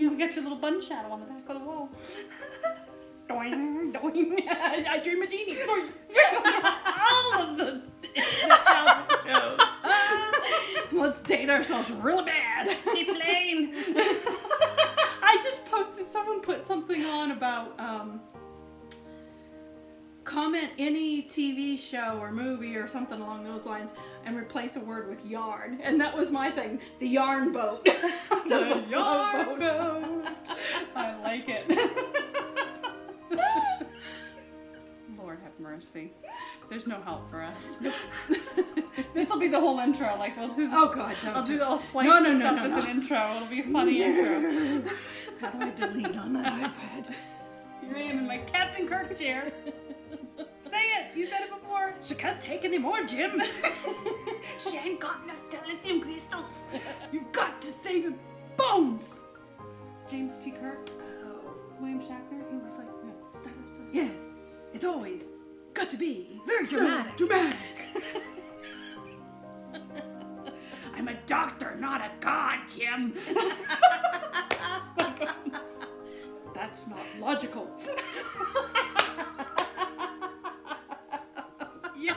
You got your little bun shadow on the back of the wall. Doing, doing. I dream a genie. All of the shows. Let's date ourselves really bad. Keep playing. I just posted, someone put something on about, comment any TV show or movie or something along those lines and replace a word with yarn. And that was my thing, the yarn boat. The yarn boat. I like it. Lord have mercy. There's no help for us. This will be the whole intro. Like, we'll do this. Oh God, don't. I'll splice No, this up as an intro. It'll be a funny intro. How do I delete on that iPad? Here I am in my Captain Kirk chair. Say it! You said it before. She can't take any more, Jim. She ain't got enough lithium crystals. You've got to save your bones. James T. Kirk, Oh. William Shatner, he was like, no, stop. Yes, it's always got to be very dramatic. Dramatic. I'm a doctor, not a god, Jim. That's not logical. Yes.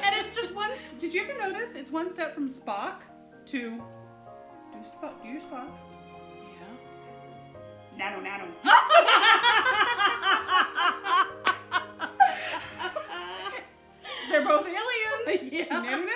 And it's just one. Did you ever notice? It's one step from Spock to do your Spock. Yeah. Nano. They're both aliens. Yeah. Nano.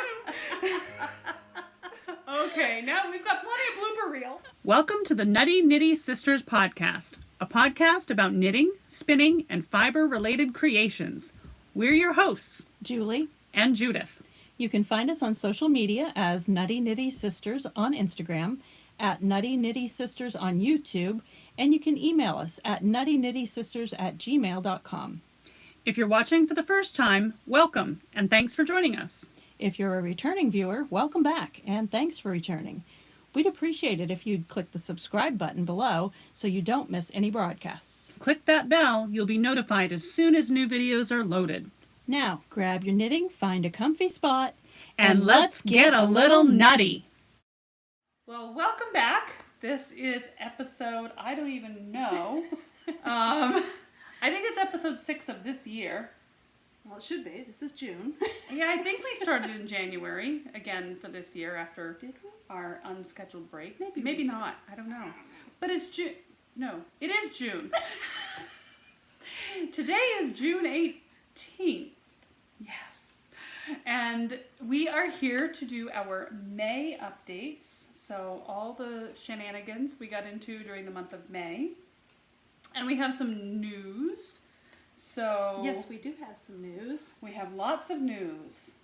Okay, now we've got plenty of blooper reel. Welcome to the Nutty Nitty Sisters podcast, a podcast about knitting, spinning, and fiber-related creations. We're your hosts, Julie. and Judith. You can find us on social media as Nutty Nitty Sisters on Instagram, at Nutty Nitty Sisters on YouTube, and you can email us at nuttynittysisters@gmail.com. If you're watching for the first time, welcome, and thanks for joining us. If you're a returning viewer, welcome back, and thanks for returning. We'd appreciate it if you'd click the subscribe button below so you don't miss any broadcasts. Click that bell, you'll be notified as soon as new videos are loaded. Now, grab your knitting, find a comfy spot, And let's get a little nutty. Well, welcome back. This is episode, I don't even know. I think it's episode 6 of this year. Well, it should be. This is June. Yeah, I think we started in January again for this year after Did we? our unscheduled break. Maybe Maybe we not. I don't know. But it's June. No, it is June. Today is June 18th. Yes. And we are here to do our May updates. So all the shenanigans we got into during the month of May. And we have some news. So Yes, we do have some news. we have lots of news.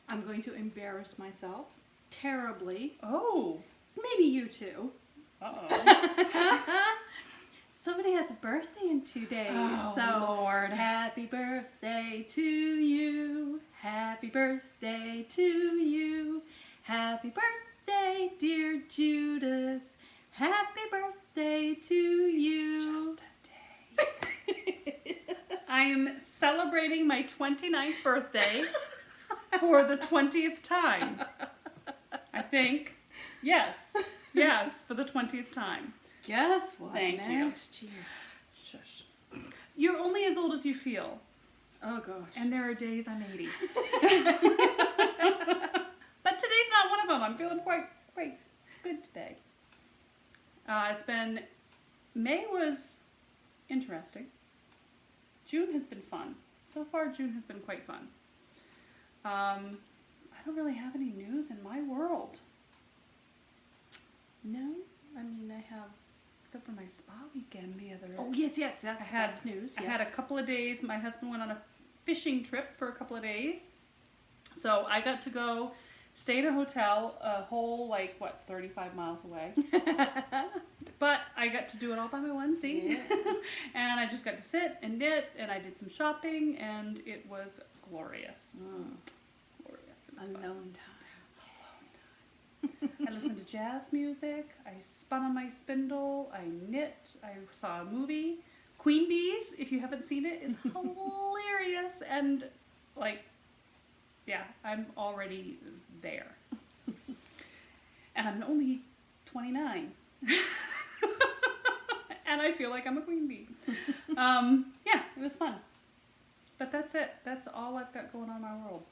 I'm going to embarrass myself terribly. Oh. Maybe you too. Uh-oh. Somebody has a birthday in 2 days. Oh, so Lord. Happy birthday to you. Happy birthday to you. Happy birthday, dear Judith. Happy birthday to you. I am celebrating my 29th birthday for the 20th time. I think. Yes. Yes, for the 20th time. Guess what? Thank you. Next year. Shush. You're only as old as you feel. Oh gosh. And there are days I'm 80. But today's not one of them. I'm feeling quite good today. May was interesting. June has been fun. So far, June has been quite fun. I don't really have any news in my world. No? I mean, I have... Except for my spa weekend the other... Oh, yes, that's news. I had a couple of days. My husband went on a fishing trip for a couple of days. So I got to go stay in a hotel a whole, 35 miles away. But I got to do it all by my onesie. Yeah. And I just got to sit and knit, and I did some shopping, and it was glorious. Glorious. It was fun. Alone time. I listened to jazz music, I spun on my spindle, I knit, I saw a movie. Queen Bees, if you haven't seen it, is hilarious, and I'm already there. And I'm only 29. And I feel like I'm a queen bee. Yeah, it was fun. But that's it. That's all I've got going on in my world.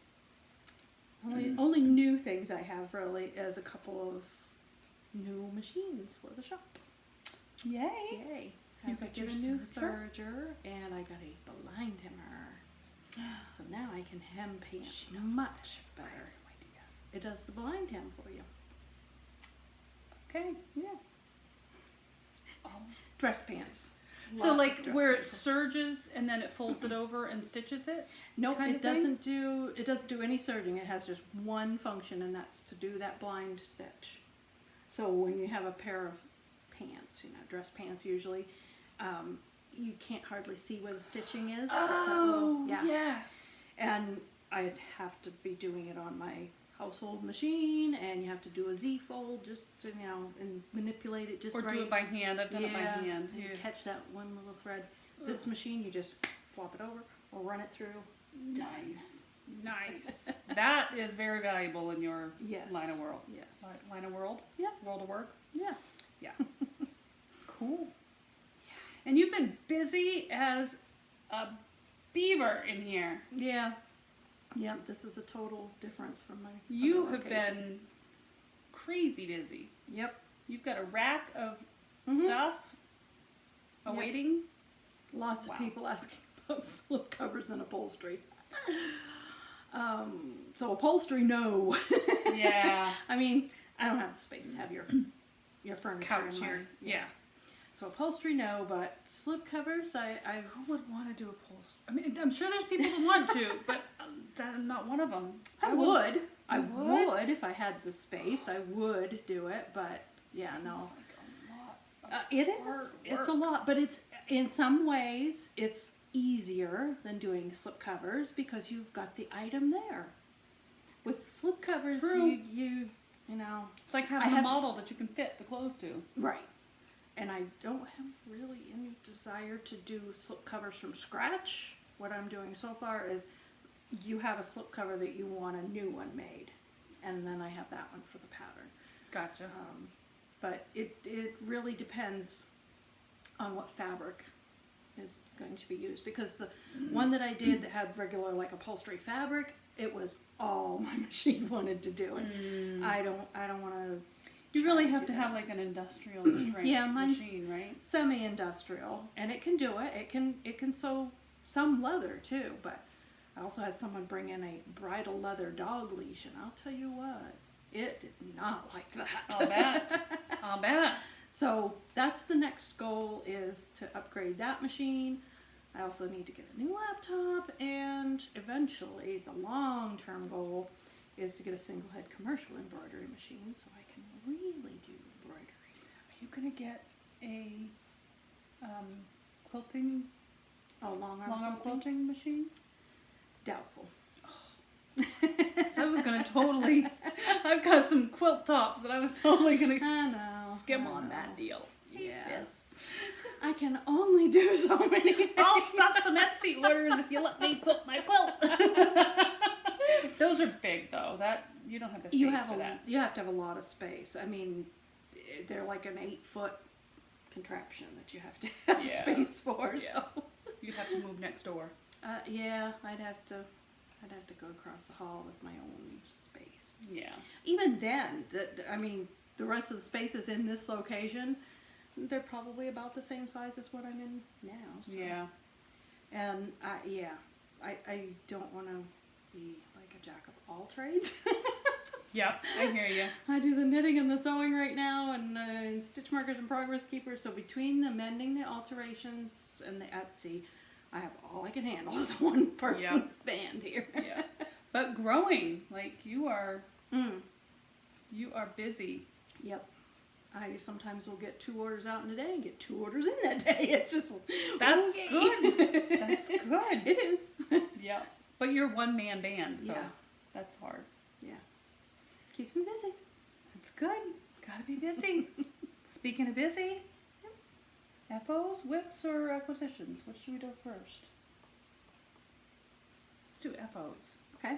Only new things I have really is a couple of new machines for the shop. Yay! Yay! You I got got your a new serger? serger and I got a blind hemmer. So now I can hem pants much better. It does the blind hem for you. Okay. Yeah. Dress pants. So Lot like of dress where it pants. surges and then it folds it over and stitches it? Nope, kind it of thing? doesn't do any serging. It has just one function, and that's to do that blind stitch. So when you have a pair of pants, dress pants usually, you can't hardly see where the stitching is. It's that little- yeah. yes. And I'd have to be doing it on my household machine, and you have to do a Z fold just to, and manipulate it just Or right. do it by hand. I've done it by hand. and Yeah. catch that one little thread. This machine, you just flop it over or run it through. Nice. Nice. That is very valuable in your Yes. line of world. Yes. Line of world? Yeah. World of work? Yeah. Yeah. Cool. And you've been busy as a beaver in here. Yeah. Yep, this is a total difference from my You other have location. been crazy busy. Yep. You've got a rack of Mhm. stuff Yep. awaiting. Lots Wow. of people asking about slip covers and upholstery. So upholstery, no. Yeah. I mean, I don't have the space to have your furniture Couch in my, here. Yeah. So upholstery, no, but slip covers, I Who would want to do upholstery? I mean, I'm sure there's people who want to, but I'm not one of them. I would. I You would? would if I had the space. I would do it, but yeah, no. Seems like a lot of It is. hard It's a work. lot, but it's in some ways it's easier than doing slip covers because you've got the item there. With slip covers, True. you know, It's like I having a have- model that you can fit the clothes to. right. And I don't have really any desire to do slip covers from scratch. What I'm doing so far is you have a slip cover that you want a new one made, and then I have that one for the pattern. Gotcha. But it really depends on what fabric is going to be used, because the one that I did that had regular like upholstery fabric, it was all my machine wanted to do, and I don't want to. You really have to have like an industrial strength Yeah, mine's- machine, right? Semi-industrial, and it can do it. It can sew some leather too, but I also had someone bring in a bridal leather dog leash, and I'll tell you what, it did not like that. I'll bet. I'll bet. So that's the next goal, is to upgrade that machine. I also need to get a new laptop, and eventually the long-term goal is to get a single head commercial embroidery machine so I can really do embroidery. Are you gonna get a quilting, Oh, long long arm quilting machine? Doubtful. I was gonna totally. I've got some quilt tops that I was totally gonna I know. skim I on know. that deal. Yes. I can only do so many things. I'll stuff some Etsy orders if you let me quilt my quilt. Those are big though. That you don't have the space You have for that. you have to have a lot of space. I mean, they're like an 8-foot contraption that you have to have Yeah. space for. Yeah. So. You'd have to move next door. Yeah, I'd have to go across the hall with my own space. Yeah. Even then, I mean, the rest of the spaces in this location, they're probably about the same size as what I'm in now. So. Yeah. And I don't want to be like a jack of all trades. Yep. I hear you. I do the knitting and the sewing right now, and stitch markers and progress keepers. So between the mending, the alterations, and the Etsy, I have all I can handle as one person Yep. band here. Yeah. But growing, like you are Mm. busy. Yep. I sometimes will get 2 orders out in a day and get 2 orders in that day. It's just That's okay. good. That's good. It is. Yeah. But you're one man band, so Yeah. that's hard. Yeah. Keeps me busy. It's good. Gotta be busy. Speaking of busy, FOs, whips, or acquisitions? What should we do first? Let's do FOs. Okay.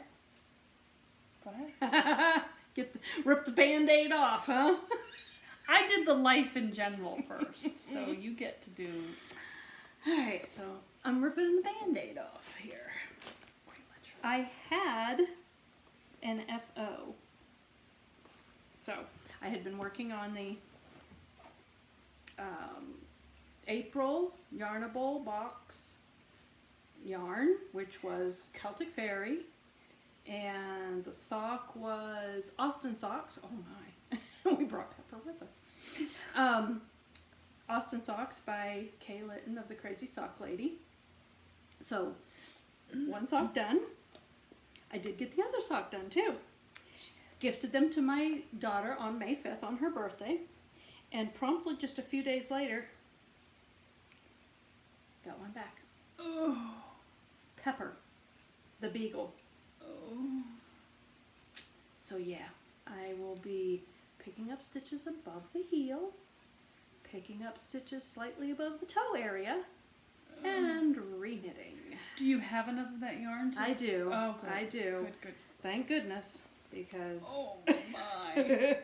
Go ahead. Rip the Band-Aid off, huh? I did the life in general first, so you get to do... Alright, so I'm ripping the Band-Aid off here. I had an FO. So, I had been working on the April Yarnable box yarn, which was Celtic Fairy, and the sock was Austin Socks. Oh my, we brought Pepper with us. Austin Socks by Kay Litton of the Crazy Sock Lady. So, one sock done. I did get the other sock done too. Gifted them to my daughter on May 5th on her birthday. And promptly just a few days later, got one back. Oh. Pepper, the beagle. Oh. So yeah, I will be picking up stitches above the heel, picking up stitches slightly above the toe area, and reknitting. Do you have enough of that yarn? I do. Oh, good. I do. Good, good. Thank goodness, because... Oh, my.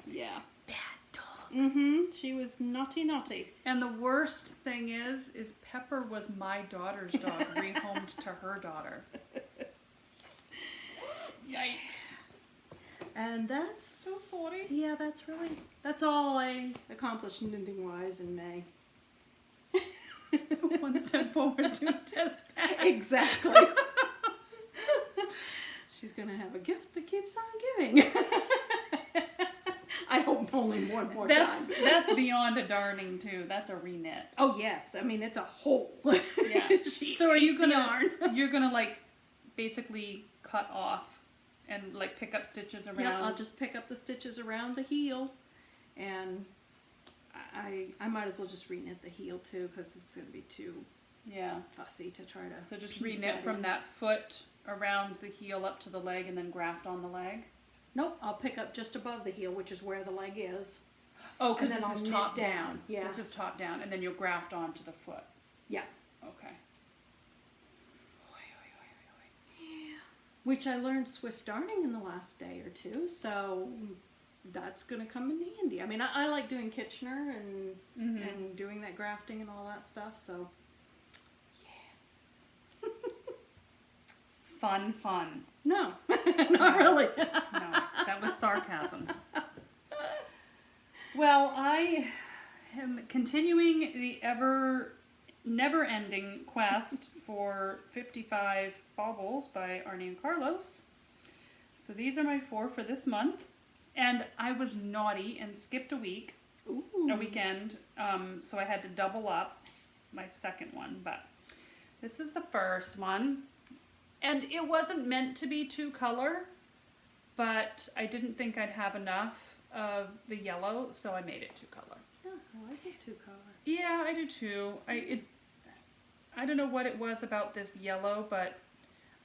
Yeah. Bad dog. She was naughty. And the worst thing is Pepper was my daughter's dog, rehomed to her daughter. Yikes. And that's... So sorry. Yeah, that's all I accomplished knitting-wise in May. One step forward, two steps back. Exactly. She's going to have a gift that keeps on giving. I hope only one more time. That's beyond a darning too. That's a reknit. Oh yes, I mean it's a whole. Yeah. So are you gonna? You're gonna like basically cut off and like pick up stitches around. Yeah, I'll just pick up the stitches around the heel, and I might as well just reknit the heel too because it's gonna be too fussy to try to. So just reknit from that foot around the heel up to the leg and then graft on the leg. Nope, I'll pick up just above the heel, which is where the leg is. Oh, because And then this I'll is knit top down. down. Yeah. This is top down, and then you'll graft onto the foot. Yeah. Okay. Yeah. Which I learned Swiss darning in the last day or two, so that's going to come in handy. I mean, I like doing Kitchener and doing that grafting and all that stuff, so yeah. Fun. No, not really. No, that was sarcasm. Well, I am continuing the never-ending quest for 55 baubles by Arnie and Carlos. So these are my 4 for this month. And I was naughty and skipped a weekend, so I had to double up my second one. But this is the first one. And it wasn't meant to be 2-color, but I didn't think I'd have enough of the yellow, so I made it 2-color. Yeah, I like it 2-color. Yeah, I do too. I don't know what it was about this yellow, but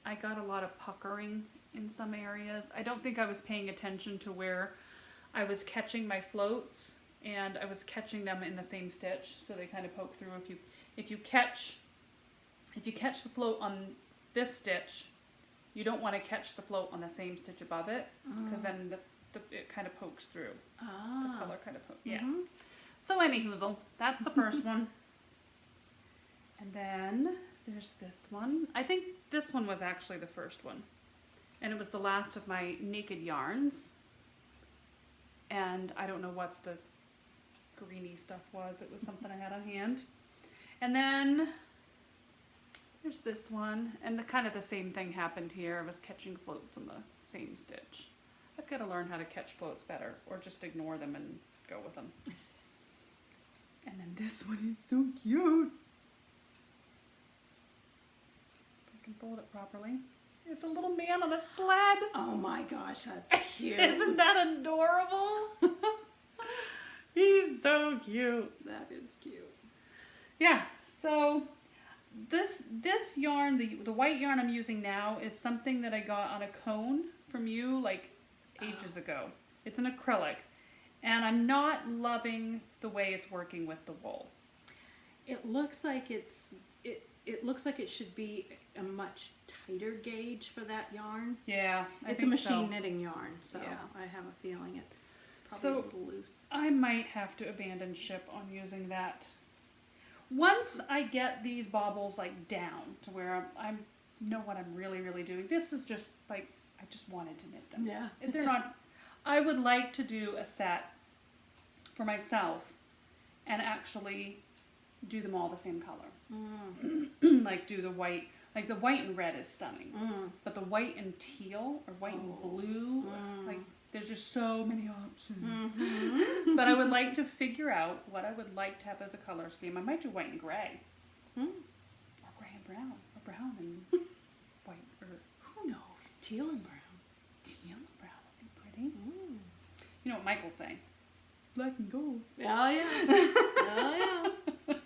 I got a lot of puckering in some areas. I don't think I was paying attention to where I was catching my floats, and I was catching them in the same stitch, so they kind of poke through. If you catch the float on this stitch, you don't want to catch the float on the same stitch above it, because then it kind of pokes through. The color kind of pokes. Yeah. So anyhoozle, that's the first one. And then there's this one. I think this one was actually the first one. And it was the last of my naked yarns. And I don't know what the greeny stuff was. It was something I had on hand. And then there's this one, and kind of the same thing happened here. I was catching floats on the same stitch. I've got to learn how to catch floats better, or just ignore them and go with them. And then this one is so cute. If I can fold it properly. It's a little man on a sled. Oh my gosh, that's cute. Isn't that adorable? He's so cute. That is cute. Yeah, so this yarn, the white yarn I'm using now, is something that I got on a cone from you like ages ago. It's an acrylic, and I'm not loving the way it's working with the wool. It looks like it looks like it should be a much tighter gauge for that yarn. Yeah, It's a machine knitting yarn, so Yeah. I have a feeling it's probably So- a little loose. I might have to abandon ship on using that. Once I get these baubles like down to where I know what I'm really doing. This is just like, I just wanted to knit them. Yeah. If they're not, I would like to do a set for myself and actually do them all the same color. Like do the white, like the white and red is stunning. But the white and teal or white and blue, like there's just so many options. But I would like to figure out what I would like to have as a color scheme. I might do white and gray. Or gray and brown. Or brown and white. Or who knows? Teal and brown. Teal and brown would be pretty. You know what Michael's saying? Black and gold. Oh yeah. Oh yeah.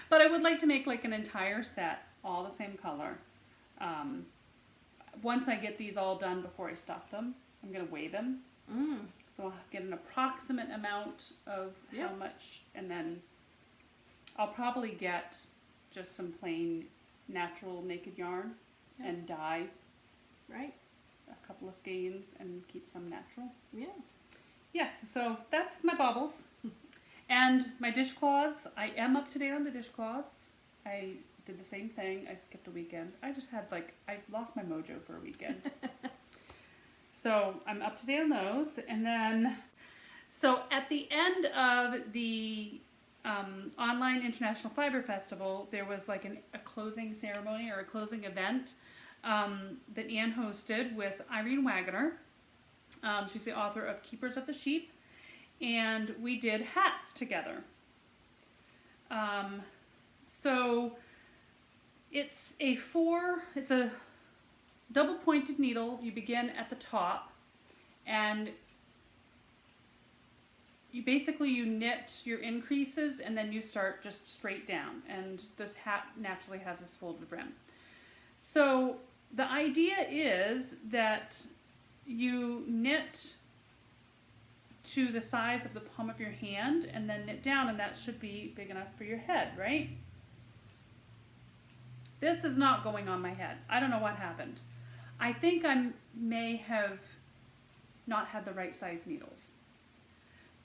But I would like to make like an entire set, all the same color. Once I get these all done before I stuff them, I'm going to weigh them. So I'll get an approximate amount of how much, and then I'll probably get just some plain natural naked yarn and dye Right. a couple of skeins and keep some natural. Yeah. Yeah, so that's my baubles. And my dishcloths, I am up to date on the dishcloths. I did the same thing. I skipped a weekend. I just had I lost my mojo for a weekend. So I'm up to date on those. And then, so at the end of the online International Fiber Festival, there was like a closing ceremony or a closing event that Anne hosted with Irene Wagoner. She's the author of Keepers of the Sheep. And we did hats together. So it's a double pointed needle. You begin at the top and you knit your increases and then you start just straight down, and the hat naturally has this folded brim. So the idea is that you knit to the size of the palm of your hand and then knit down, and that should be big enough for your head, right? This is not going on my head. I don't know what happened. I think I may have not had the right size needles.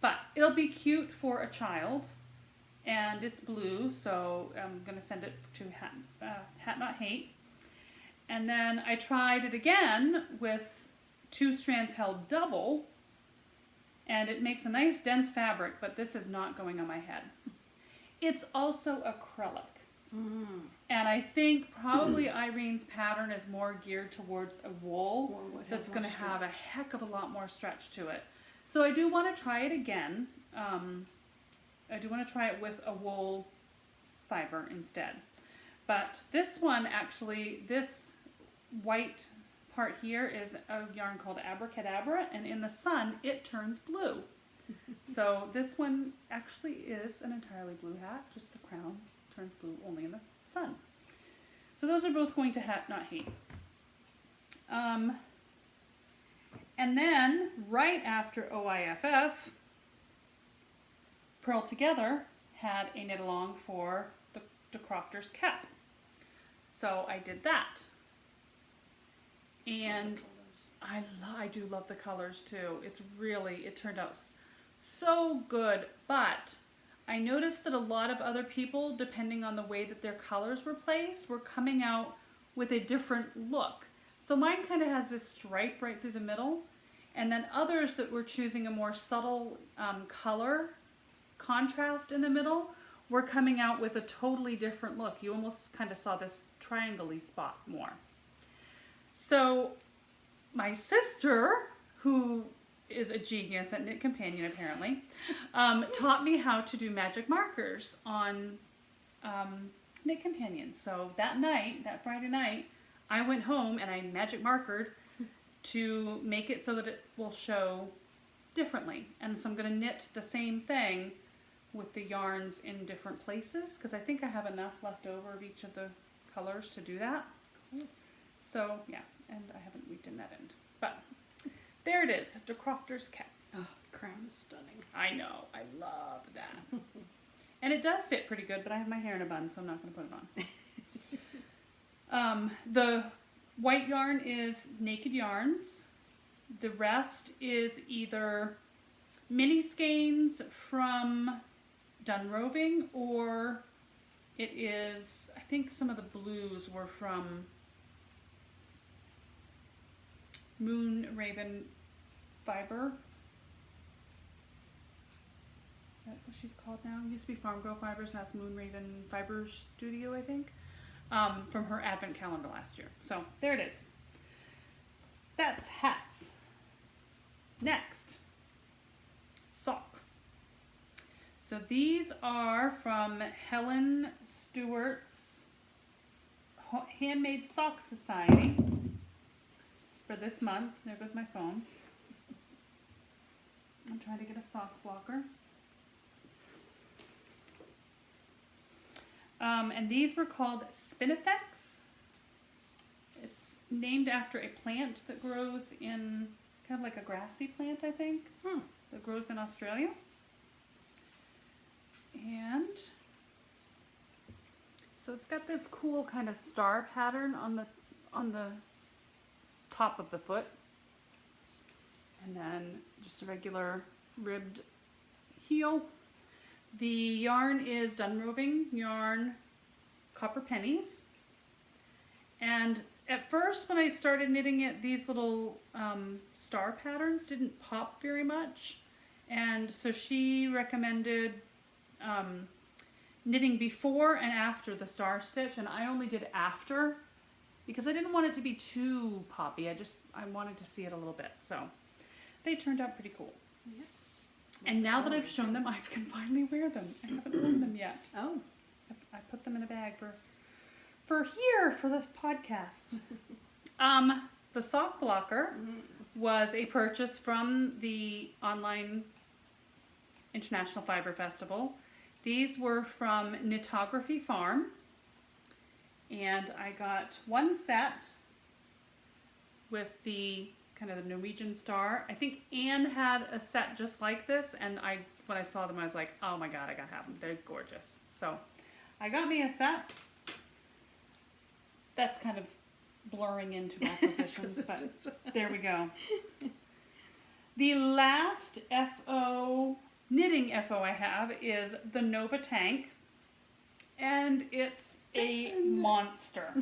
But it'll be cute for a child, and it's blue, so I'm going to send it to Hat Not Hate. And then I tried it again with 2 strands held double, and it makes a nice dense fabric, but this is not going on my head. It's also acrylic. And I think probably Irene's pattern is more geared towards a wool that's going to have a heck of a lot more stretch to it. So I do want to try it again. I do want to try it with a wool fiber instead. But this one actually, this white part here is a yarn called Abracadabra, and in the sun it turns blue. So this one actually is an entirely blue hat, just the crown turns blue only in the sun. So those are both going to Hat Not Hate. And then right after OIFF, Purl Together had a knit along for the Crofter's Cap. So I did that. And I do love the colors too. It turned out so good, but I noticed that a lot of other people, depending on the way that their colors were placed, were coming out with a different look. So mine kind of has this stripe right through the middle, and then others that were choosing a more subtle color contrast in the middle were coming out with a totally different look. You almost kind of saw this triangle-y spot more. So my sister, who is a genius at Knit Companion apparently, taught me how to do magic markers on Knit Companion. So that Friday night, I went home and I magic markered to make it so that it will show differently. And so I'm going to knit the same thing with the yarns in different places, because I think I have enough left over of each of the colors to do that. So yeah, and I haven't weaved in that end. But there it is, the Crofter's Cap. Oh, the crown is stunning. I know, I love that. And it does fit pretty good, but I have my hair in a bun, so I'm not going to put it on. The white yarn is Naked Yarns. The rest is either mini skeins from Done Roving, or it is, I think some of the blues were from Moon Raven Fiber. Is that what she's called now? It used to be Farm Girl Fibers, now it's Moon Raven Fibers Studio, I think. From her advent calendar last year. So there it is. That's hats. Next, sock. So these are from Helen Stewart's Handmade Sock Society for this month. There goes my phone. I'm trying to get a sock blocker. And these were called Spinifex. It's named after a plant that grows in, kind of like a grassy plant, I think, that grows in Australia. And so it's got this cool kind of star pattern on the top of the foot. And then just a regular ribbed heel. The yarn is Done Roving yarn, Copper Pennies. And at first when I started knitting it, these little star patterns didn't pop very much. And so she recommended knitting before and after the star stitch, and I only did after because I didn't want it to be too poppy. I wanted to see it a little bit. So they turned out pretty cool. Yep. And now that I've shown them, I can finally wear them. I haven't worn them yet. Oh. I put them in a bag for this podcast. The sock blocker was a purchase from the online International Fiber Festival. These were from Knitography Farm. And I got one set with the kind of the Norwegian star. I think Anne had a set just like this, and when I saw them I was like, oh my god, I gotta have them. They're gorgeous. So I got me a set. That's kind of blurring into acquisitions, but there we go. The last knitting FO I have is the Nova Tank, and it's a monster.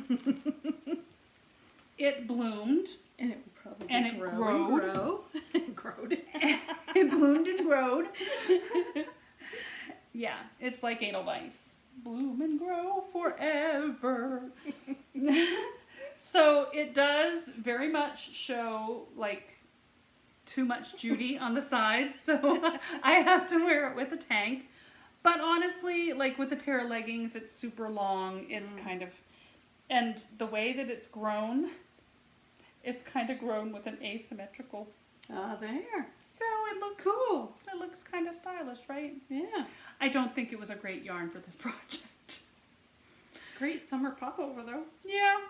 It bloomed. And it would probably and it grow. Growed. It bloomed and growed. Yeah, it's like Edelweiss. Bloom and grow forever. So it does very much show like too much Judy on the sides, so I have to wear it with a tank. But honestly, like with a pair of leggings, it's super long. It's kind of, and the way that it's grown, it's kind of grown with an asymmetrical. There. So it looks cool. It looks kind of stylish, right? Yeah. I don't think it was a great yarn for this project. Great summer popover though. Yeah.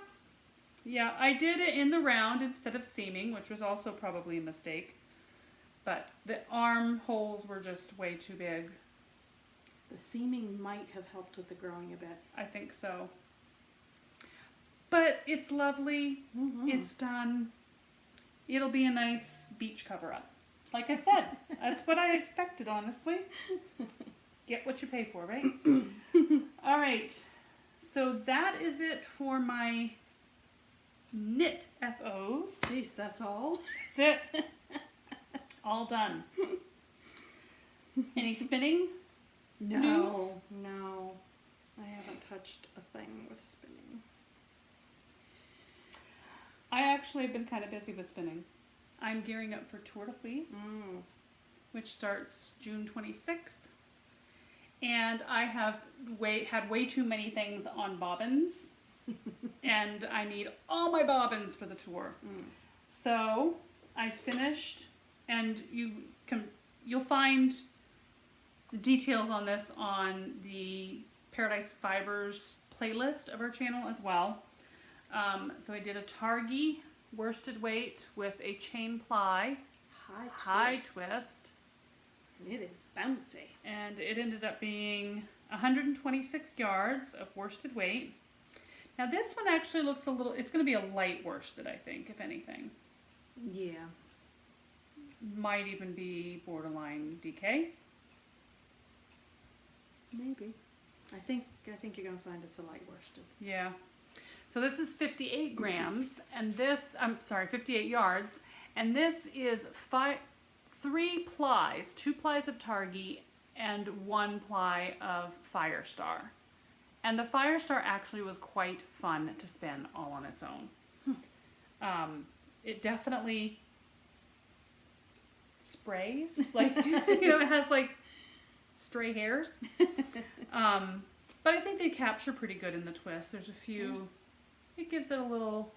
Yeah, I did it in the round instead of seaming, which was also probably a mistake. But the armholes were just way too big. The seaming might have helped with the growing a bit. I think so. But it's lovely. It's done. It'll be a nice beach cover-up. Like I said, that's what I expected, honestly. Get what you pay for, right? All right. So that is it for my knit FOs. Jeez, that's all? That's it. All done. Any spinning? No. News? No. I haven't touched a thing with spinning. I actually have been kind of busy with spinning. I'm gearing up for Tour de Fleece, which starts June 26th. And I have had way too many things on bobbins. And I need all my bobbins for the tour. So I finished, and you'll find the details on this on the Paradise Fibers playlist of our channel as well. So I did a Targhee worsted weight with a chain ply high twist. It is bouncy. And it ended up being 126 yards of worsted weight. Now this one actually looks a little, it's going to be a light worsted, I think, if anything. Yeah. Might even be borderline DK. Maybe. I think you're going to find it's a light worsted. Yeah. So this is 58 grams, and this, 58 yards, and this is 3 plies, 2 plies of Targhee and 1 ply of Firestar. And the Firestar actually was quite fun to spin all on its own. It definitely sprays, like, it has like stray hairs. But I think they capture pretty good in the twist. There's a few, it gives it a little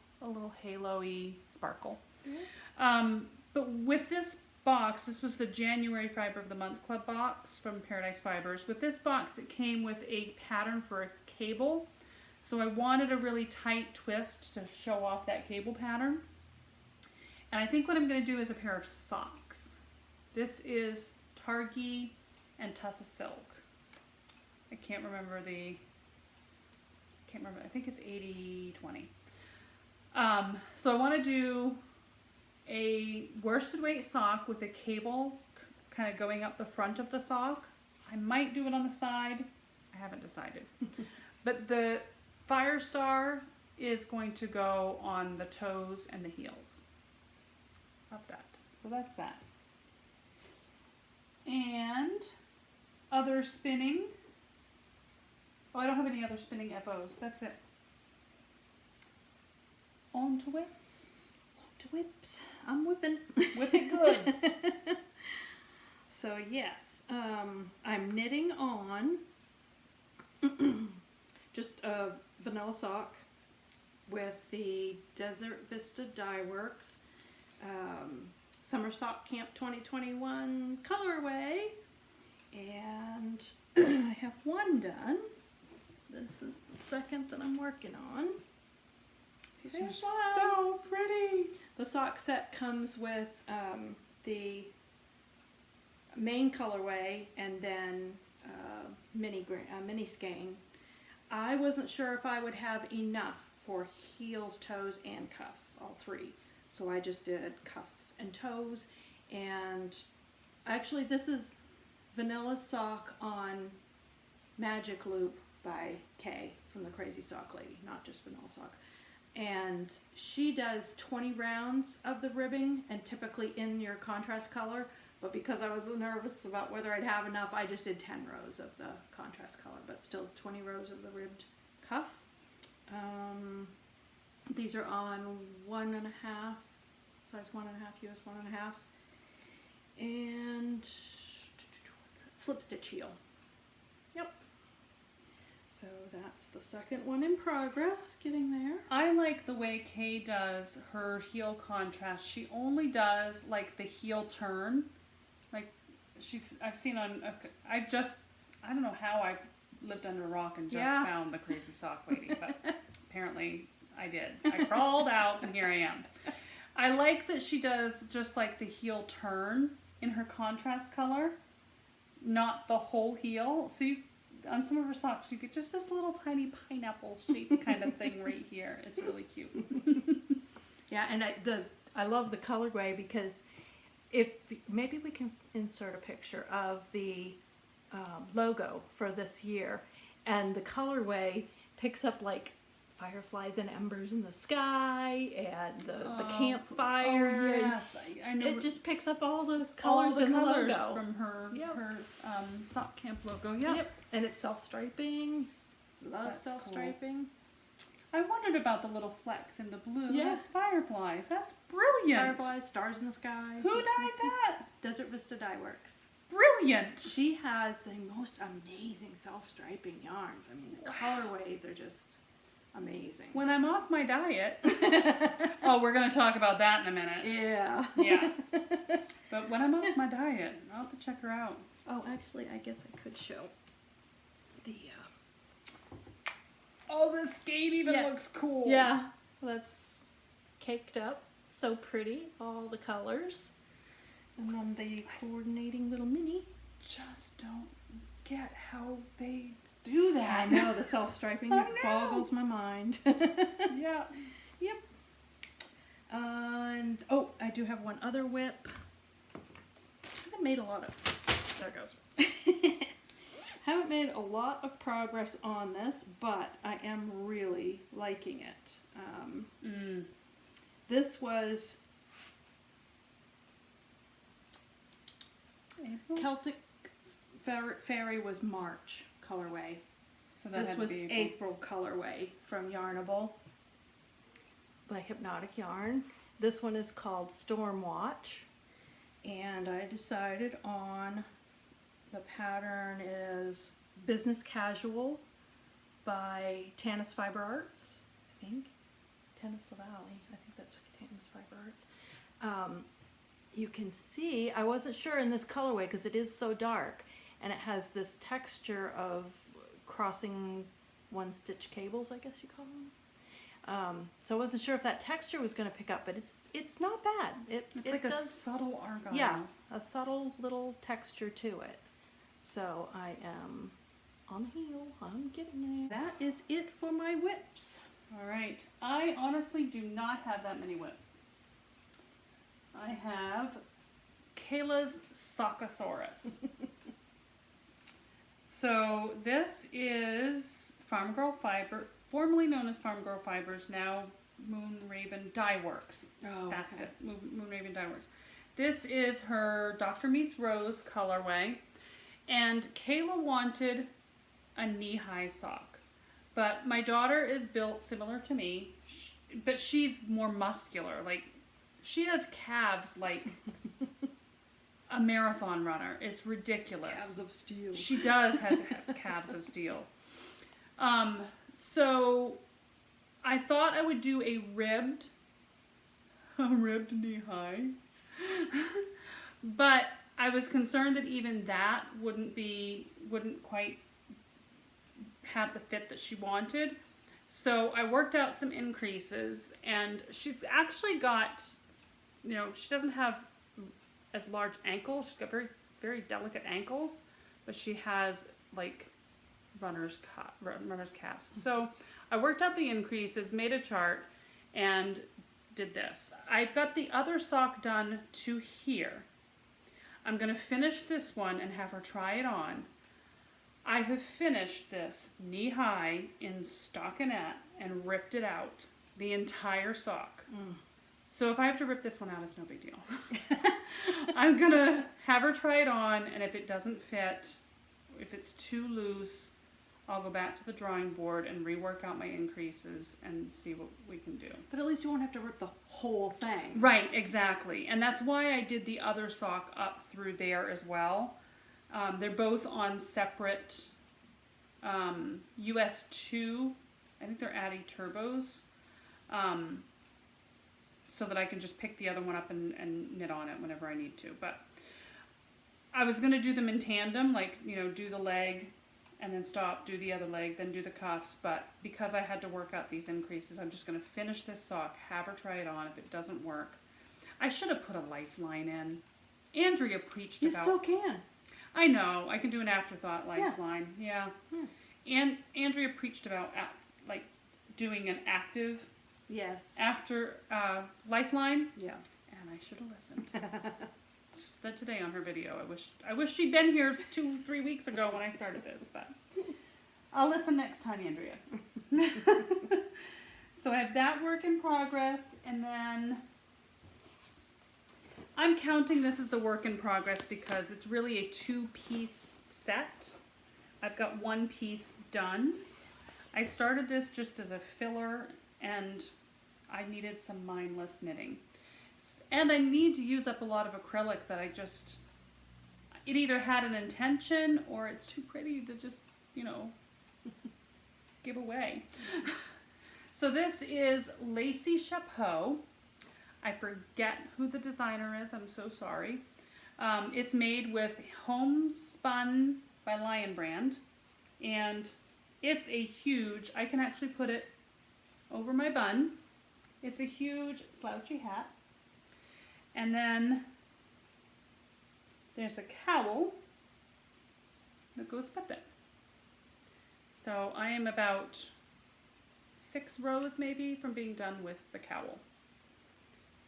halo-y sparkle. But with this box, this was the January Fiber of the Month Club box from Paradise Fibers. With this box, it came with a pattern for a cable. So I wanted a really tight twist to show off that cable pattern. And I think what I'm going to do is a pair of socks. This is Targhee and Tussa Silk. I can't remember, I think it's 80-20. So I want to do a worsted weight sock with a cable kind of going up the front of the sock. I might do it on the side. I haven't decided. But the Firestar is going to go on the toes and the heels of that. So that's that. And other spinning. Oh, I don't have any other spinning FOs. That's it. On to whips. To whips. I'm whipping. Whip it good. So yes, I'm knitting on just a vanilla sock with the Desert Vista Dye Works Summer Sock Camp 2021 colorway, and I have one done. This is the second that I'm working on. These are so pretty. The sock set comes with the main colorway and then mini skein. I wasn't sure if I would have enough for heels, toes, and cuffs, all three. So I just did cuffs and toes. And actually this is Vanilla Sock on Magic Loop by Kay from the Crazy Sock Lady, not just Vanilla Sock. And she does 20 rounds of the ribbing and typically in your contrast color. But because I was nervous about whether I'd have enough, I just did 10 rows of the contrast color, but still 20 rows of the ribbed cuff. These are on 1.5, size 1.5, US 1.5. And slip stitch heel. Yep. So that's the second one in progress, getting there. I like the way Kay does her heel contrast. She only does like the heel turn. Like I've seen on, I don't know how I've lived under a rock and just found the Crazy Sock Lady, but apparently I did. I crawled out and here I am. I like that she does just like the heel turn in her contrast color, not the whole heel. So on some of her socks, you get just this little tiny pineapple shaped kind of thing right here. It's really cute. Yeah, and I love the colorway because maybe we can insert a picture of the logo for this year, and the colorway picks up like fireflies and embers in the sky and the campfire. Oh, yes, I know. It just picks up all those colors in the logo from her sock camp logo. Yep. And it's self-striping. Love That's self-striping. Cool. I wondered about the little flecks in the blue. Yeah. That's fireflies. That's brilliant. Fireflies, stars in the sky. Who dyed that? Desert Vista Dye Works. Brilliant. She has the most amazing self-striping yarns. I mean, the colorways are just amazing. When I'm off my diet, we're going to talk about that in a minute. Yeah. Yeah. But when I'm off my diet, I'll have to check her out. Oh, actually, I guess I could show the. Oh, the skate even looks cool. Yeah, that's caked up. So pretty. All the colors. And then the coordinating little mini. Just don't get how they do I that. know, the self-striping I know. boggles my mind. Yeah. Yep. And, oh, I do have one other whip. I made a lot of, there it goes. Haven't made a lot of progress on this, but I am really liking it. This was April? Celtic Fairy was March colorway. So that This had to was be April colorway from Yarnable by Hypnotic Yarn. This one is called Storm Watch, and I decided on the pattern is Business Casual by Tanis Fiber Arts, I think. Tanis Valley, I think that's Tanis Fiber Arts. You can see, I wasn't sure in this colorway because it is so dark, and it has this texture of crossing one stitch cables, I guess you call them. So I wasn't sure if that texture was going to pick up, but it's not bad. It's it like does, a subtle argyle. yeah, a subtle little texture to it. So I am on the heel. I'm getting there. That is it for my whips. All right. I honestly do not have that many whips. I have Kayla's Sockosaurus. So this is Farm Girl Fiber, formerly known as Farm Girl Fibers, now Moon Raven Dye Works. Oh, That's okay. it, Moon Raven Dye Works. This is her Dr. Meets Rose colorway, and Kayla wanted a knee-high sock, but my daughter is built similar to me, but she's more muscular. Like, she has calves like a marathon runner. It's ridiculous. Calves of steel. She does have calves of steel. So I thought I would do a ribbed knee high, but I was concerned that even that wouldn't quite have the fit that she wanted. So I worked out some increases, and she's actually got, she doesn't have as large ankles. She's got very, very delicate ankles, but she has like runner's calves. So I worked out the increases, made a chart, and did this. I've got the other sock done to here. I'm going to finish this one and have her try it on. I have finished this knee-high in stockinette and ripped it out, the entire sock. So if I have to rip this one out, it's no big deal. I'm going to have her try it on, and if it doesn't fit, if it's too loose, I'll go back to the drawing board and rework out my increases and see what we can do. But at least you won't have to rip the whole thing. Right, exactly. And that's why I did the other sock up through there as well. They're both on separate US 2. I think they're Addy turbos. So that I can just pick the other one up and knit on it whenever I need to. But I was going to do them in tandem, like, do the leg and then stop, do the other leg, then do the cuffs. But because I had to work out these increases, I'm just going to finish this sock, have her try it on. If it doesn't work, I should have put a lifeline in. Andrea preached You about... still can. I know. I can do an afterthought lifeline. Yeah. And Andrea preached about like doing an active Yes. after lifeline. Yeah. And I should have listened. She said today on her video. I wish she'd been here 2-3 weeks ago when I started this, but I'll listen next time, Andrea. So I have that work in progress, and then I'm counting this as a work in progress because it's really a 2-piece set. I've got 1 piece done. I started this just as a filler, and I needed some mindless knitting. And I need to use up a lot of acrylic that it either had an intention or it's too pretty to just, give away. So this is Lacey Chapeau. I forget who the designer is. I'm so sorry. It's made with Homespun by Lion Brand. And it's a huge, I can actually put it over my bun. It's a huge slouchy hat. And then there's a cowl that goes with it. So I am about 6 rows maybe from being done with the cowl.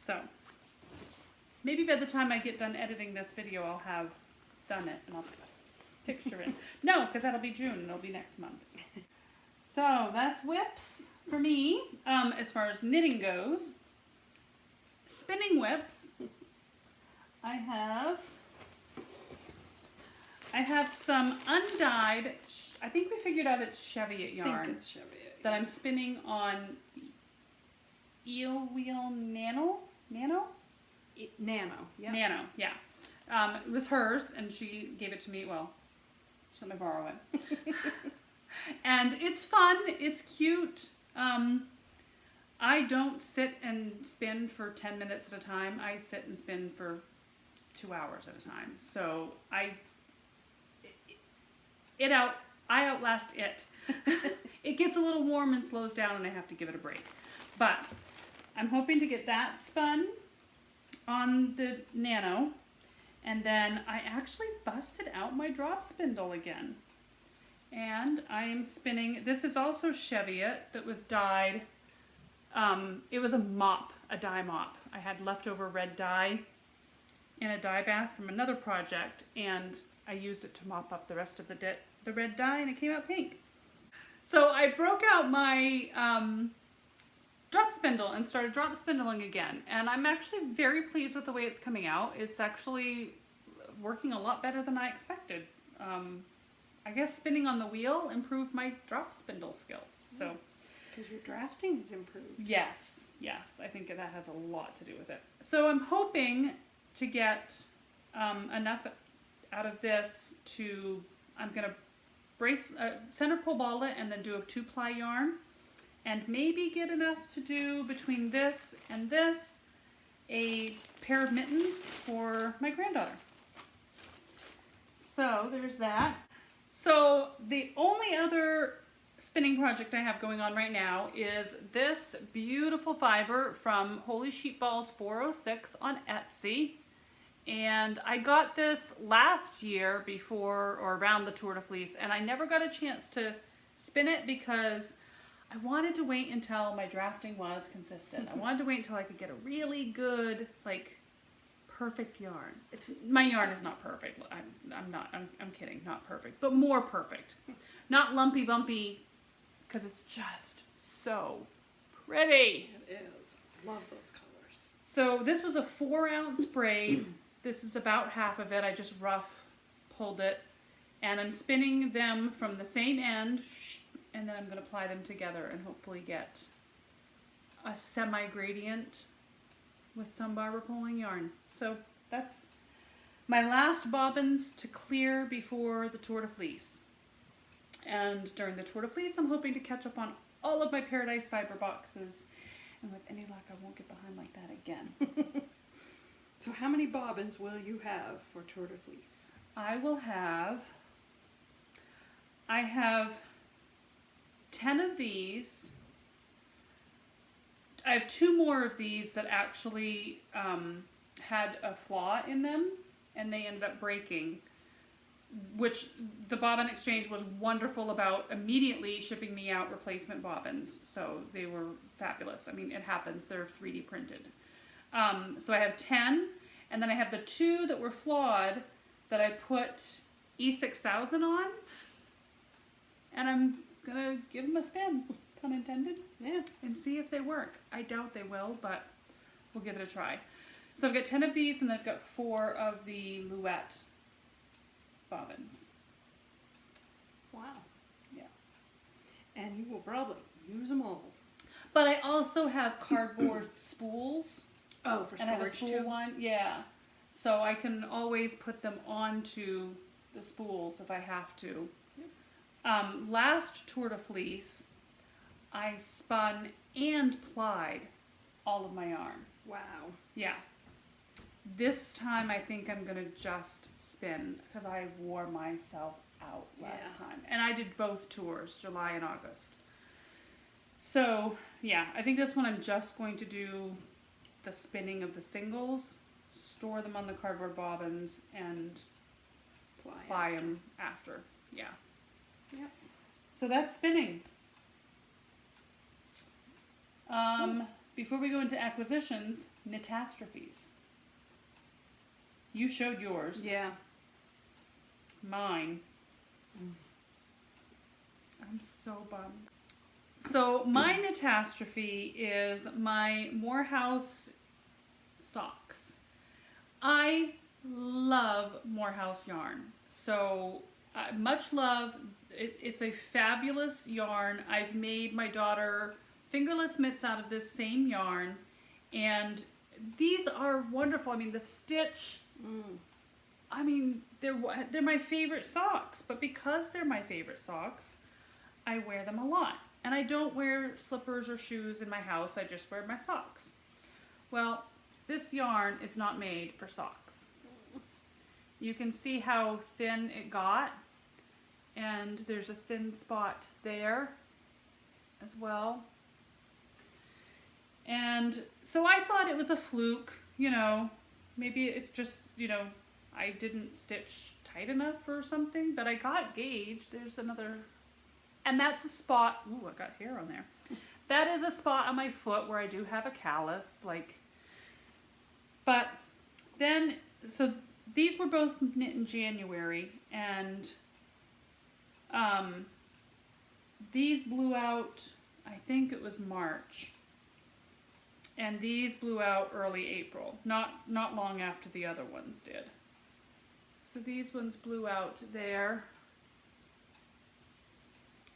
So maybe by the time I get done editing this video, I'll have done it and I'll picture it. No, because that'll be June and it'll be next month. So that's whips for me. As far as knitting goes, spinning whips, I have some undyed, I think we figured out it's Cheviot yarn. I think it's Cheviot. That I'm spinning on Eel Wheel Nano? Nano, yeah. Nano, yeah. It was hers, and she gave it to me. Well, she let me borrow it. And it's fun. It's cute. I don't sit and spin for 10 minutes at a time. I sit and spin for 2 hours at a time. So I outlast it. It gets a little warm and slows down, and I have to give it a break. But I'm hoping to get that spun on the Nano, and then I actually busted out my drop spindle again. And I am spinning, this is also Cheviot that was dyed, it was a mop, a dye mop. I had leftover red dye in a dye bath from another project, and I used it to mop up the rest of the red dye, and it came out pink. So I broke out my drop spindle and started drop spindling again, and I'm actually very pleased with the way it's coming out. It's actually working a lot better than I expected. I guess spinning on the wheel improved my drop spindle skills. So, because your drafting has improved. Yes, I think that has a lot to do with it. So I'm hoping to get enough out of this to, I'm going to center pole ball it and then do a 2-ply yarn, and maybe get enough to do between this and this a pair of mittens for my granddaughter. So there's that. So the only other spinning project I have going on right now is this beautiful fiber from Holy Sheep Balls 406 on Etsy. And I got this last year before or around the Tour de Fleece, and I never got a chance to spin it because I wanted to wait until my drafting was consistent. I wanted to wait until I could get a really good, like, perfect yarn. My yarn is not perfect. I'm kidding, not perfect, but more perfect. Not lumpy bumpy, because it's just so pretty. It is. Love those colors. So this was a 4-ounce braid. This is about half of it. I just rough pulled it, and I'm spinning them from the same end, and then I'm going to apply them together and hopefully get a semi-gradient with some barber pulling yarn. So that's my last bobbins to clear before the Tour de Fleece. And during the Tour de Fleece, I'm hoping to catch up on all of my Paradise Fiber boxes. And with any luck, I won't get behind like that again. So how many bobbins will you have for Tour de Fleece? I have 10 of these. I have 2 more of these that actually had a flaw in them, and they ended up breaking, which the bobbin exchange was wonderful about immediately shipping me out replacement bobbins. So they were fabulous. I mean, it happens. They're 3D printed. So I have 10, and then I have the 2 that were flawed that I put E6000 on, and I'm going to give them a spin, pun intended, and see if they work. I doubt they will, but we'll give it a try. So I've got 10 of these, and I've got 4 of the Louette bobbins. Wow. Yeah. And you will probably use them all. But I also have cardboard spools. Oh, for and I have a storage spool tubes? one, yeah. So I can always put them onto the spools if I have to. Last Tour de Fleece, I spun and plied all of my yarn. Wow. Yeah. This time I think I'm gonna just spin because I wore myself out last time. And I did both tours, July and August. So yeah, I think this one I'm just going to do the spinning of the singles, store them on the cardboard bobbins, and ply them after. Yeah. Yep. So that's spinning. Before we go into acquisitions, catastrophes. You showed yours. Yeah. Mine. I'm so bummed. So my catastrophe is my Morehouse socks. I love Morehouse yarn. So much love. It's a fabulous yarn. I've made my daughter fingerless mitts out of this same yarn, and these are wonderful. I mean, the stitch. I mean, they're my favorite socks. But because they're my favorite socks, I wear them a lot. And I don't wear slippers or shoes in my house. I just wear my socks. Well, this yarn is not made for socks. You can see how thin it got. And there's a thin spot there as well. And so I thought it was a fluke, you know. Maybe it's just, you know, I didn't stitch tight enough or something. But I got gauged. There's another... And that's a spot, ooh, I got hair on there. That is a spot on my foot where I do have a callus, but then, so these were both knit in January, and these blew out, I think it was March, and these blew out early April, not long after the other ones did. So these ones blew out there,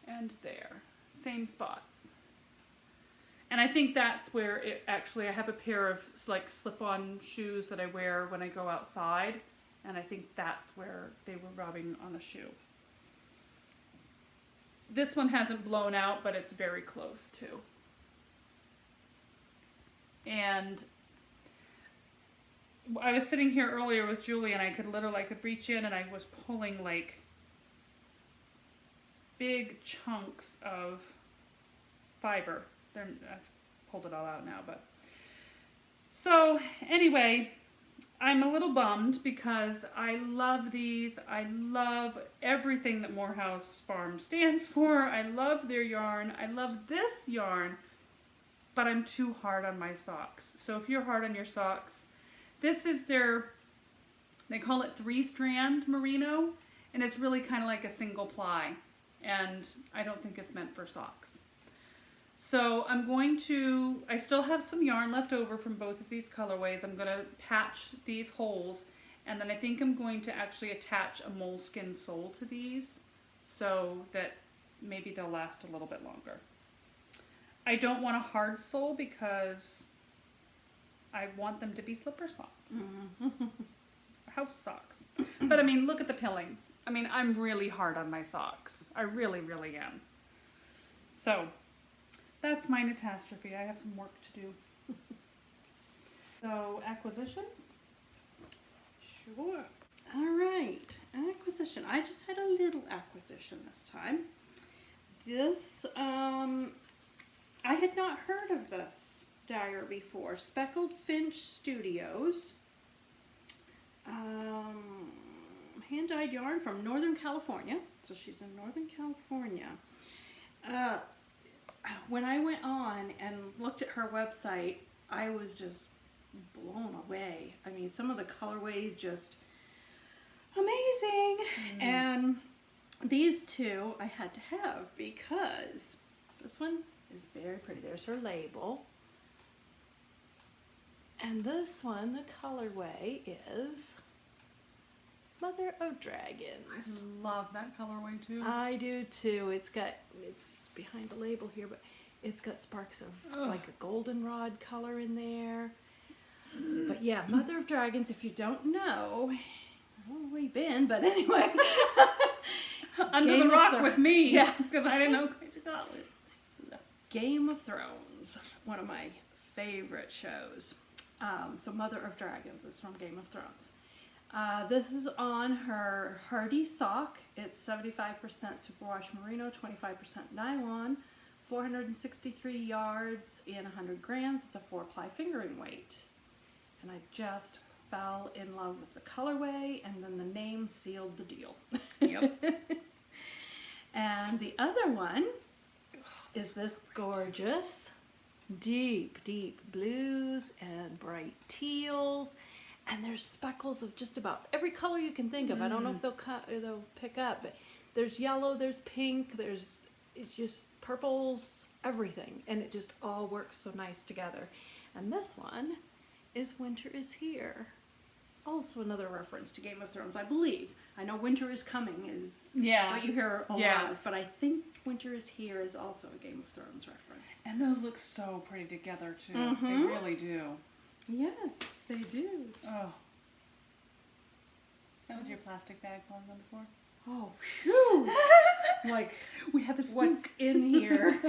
and there, same spots. And I think that's where it actually, I have a pair of like slip-on shoes that I wear when I go outside, and I think that's where they were rubbing on the shoe. This one hasn't blown out, but it's very close to. And I was sitting here earlier with Julie, and I could reach in, and I was pulling like big chunks of fiber. I've pulled it all out now, but so anyway, I'm a little bummed because I love these. I love everything that Morehouse Farm stands for. I love their yarn. I love this yarn, but I'm too hard on my socks. So if you're hard on your socks, this is they call it 3-strand merino, and it's really kind of like a single ply. And I don't think it's meant for socks. So I still have some yarn left over from both of these colorways. I'm going to patch these holes, and then I think I'm going to actually attach a moleskin sole to these so that maybe they'll last a little bit longer. I don't want a hard sole because I want them to be slipper socks. House socks. But I mean, look at the pilling. I mean, I'm really hard on my socks. I really, really am. So, that's my catastrophe. I have some work to do. So, acquisitions? Sure. All right, acquisition. I just had a little acquisition this time. This, I had not heard of this dyer before. Speckled Finch Studios. Hand-dyed yarn from Northern California. So she's in Northern California. When I went on and looked at her website, I was just blown away. I mean, some of the colorways just amazing. And these two I had to have because this one is very pretty. There's her label. And this one, the colorway is Mother of Dragons. I love that colorway too. I do too. It's behind the label here, but it's got sparks of like a goldenrod color in there. But yeah, Mother of Dragons, if you don't know, I don't know where you've been, but anyway. Under the rock with me. Yeah, because I didn't know Crazy Gauntlet. Game of Thrones, one of my favorite shows. So Mother of Dragons is from Game of Thrones. This is on her Hardy sock. It's 75% superwash merino, 25% nylon, 463 yards and 100 grams. It's a 4-ply fingering weight. And I just fell in love with the colorway, and then the name sealed the deal. Yep. And the other one is this gorgeous, deep blues and bright teals. And there's speckles of just about every color you can think of. I don't know if they'll pick up, but there's yellow, there's pink, it's just purples, everything. And it just all works so nice together. And this one is Winter is Here. Also another reference to Game of Thrones, I believe. I know Winter is Coming is what you hear a lot, but I think Winter is Here is also a Game of Thrones reference. And those look so pretty together too. They really do. Yes, they do. Oh. That was your plastic bag falling on the floor? Oh, phew. Like, we have this what's in here?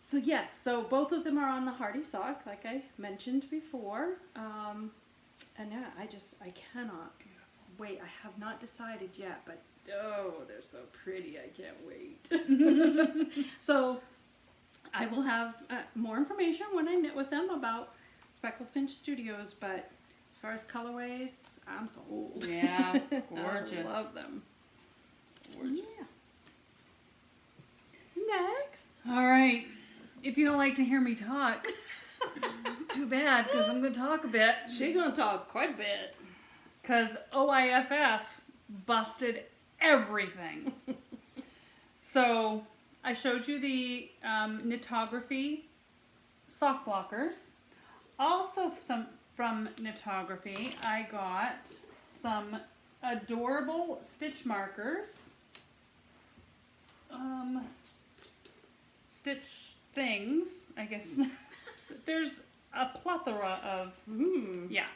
So yes, so both of them are on the Hardy sock, like I mentioned before. And yeah, I cannot wait. I have not decided yet, but oh, they're so pretty. I can't wait. So I will have more information when I knit with them about Speckled Finch Studios, but as far as colorways, I'm sold. Yeah, gorgeous. I love them. Gorgeous. Yeah. Next. All right. If you don't like to hear me talk, too bad, because I'm going to talk a bit. She's going to talk quite a bit. Because OIFF busted everything. So I showed you the Knitography sock blockers. Also from Knitography, I got some adorable stitch markers. Stitch things, I guess. There's a plethora of, yeah.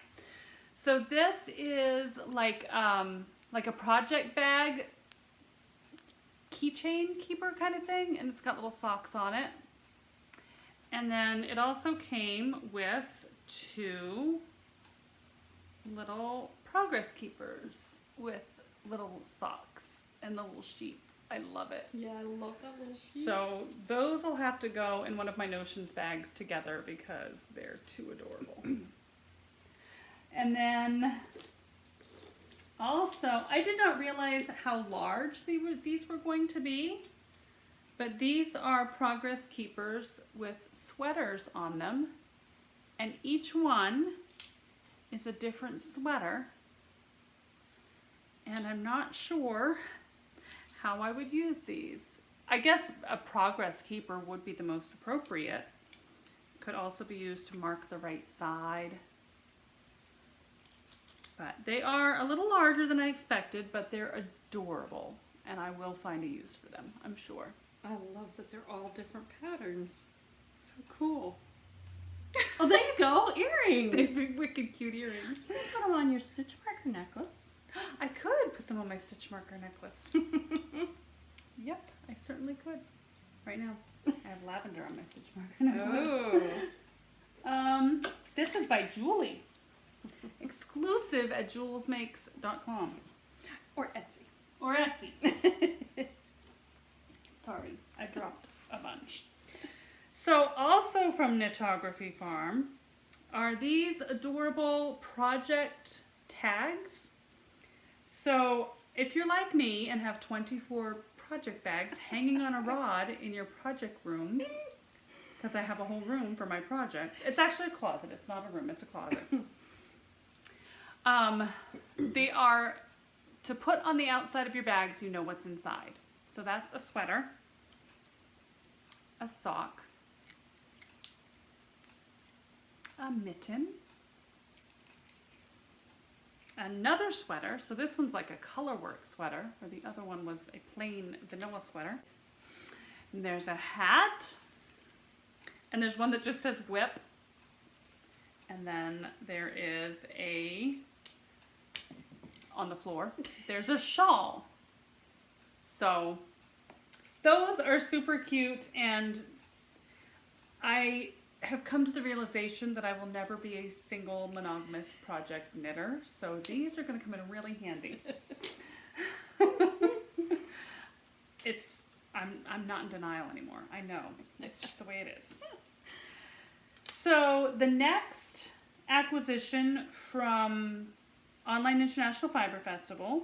So this is like a project bag keychain keeper kind of thing, and it's got little socks on it. And then it also came with 2 little progress keepers with little socks and the little sheep. I love it. Yeah, I love that little sheep. So those will have to go in one of my Notions bags together because they're too adorable. And then also, I did not realize how large these were going to be, but these are progress keepers with sweaters on them, and each one is a different sweater, and I'm not sure how I would use these. I guess a progress keeper would be the most appropriate. Could also be used to mark the right side. But they are a little larger than I expected, but they're adorable, and I will find a use for them, I'm sure. I love that they're all different patterns. So cool. Oh, there you go, earrings. They're wicked cute earrings. You can put them on your stitch marker necklace. I could put them on my stitch marker necklace. Yep, I certainly could. Right now, I have lavender on my stitch marker necklace. Oh. This is by Julie. Exclusive at julzmakes.com. Or Etsy. Or Etsy. Sorry, I dropped a bunch. So also from Knitography Farm are these adorable project tags. So if you're like me and have 24 project bags hanging on a rod in your project room, because I have a whole room for my projects. It's actually a closet. It's not a room. It's a closet. They are to put on the outside of your bags, you know what's inside. So that's a sweater, a sock, a mitten, another sweater. So this one's like a colorwork sweater, or the other one was a plain vanilla sweater. And there's a hat, and there's one that just says whip. And then there is on the floor, there's a shawl. So those are super cute, and I have come to the realization that I will never be a single monogamous project knitter, so these are going to come in really handy. I'm not in denial anymore. I know. It's just the way it is. So the next acquisition from Online International Fiber Festival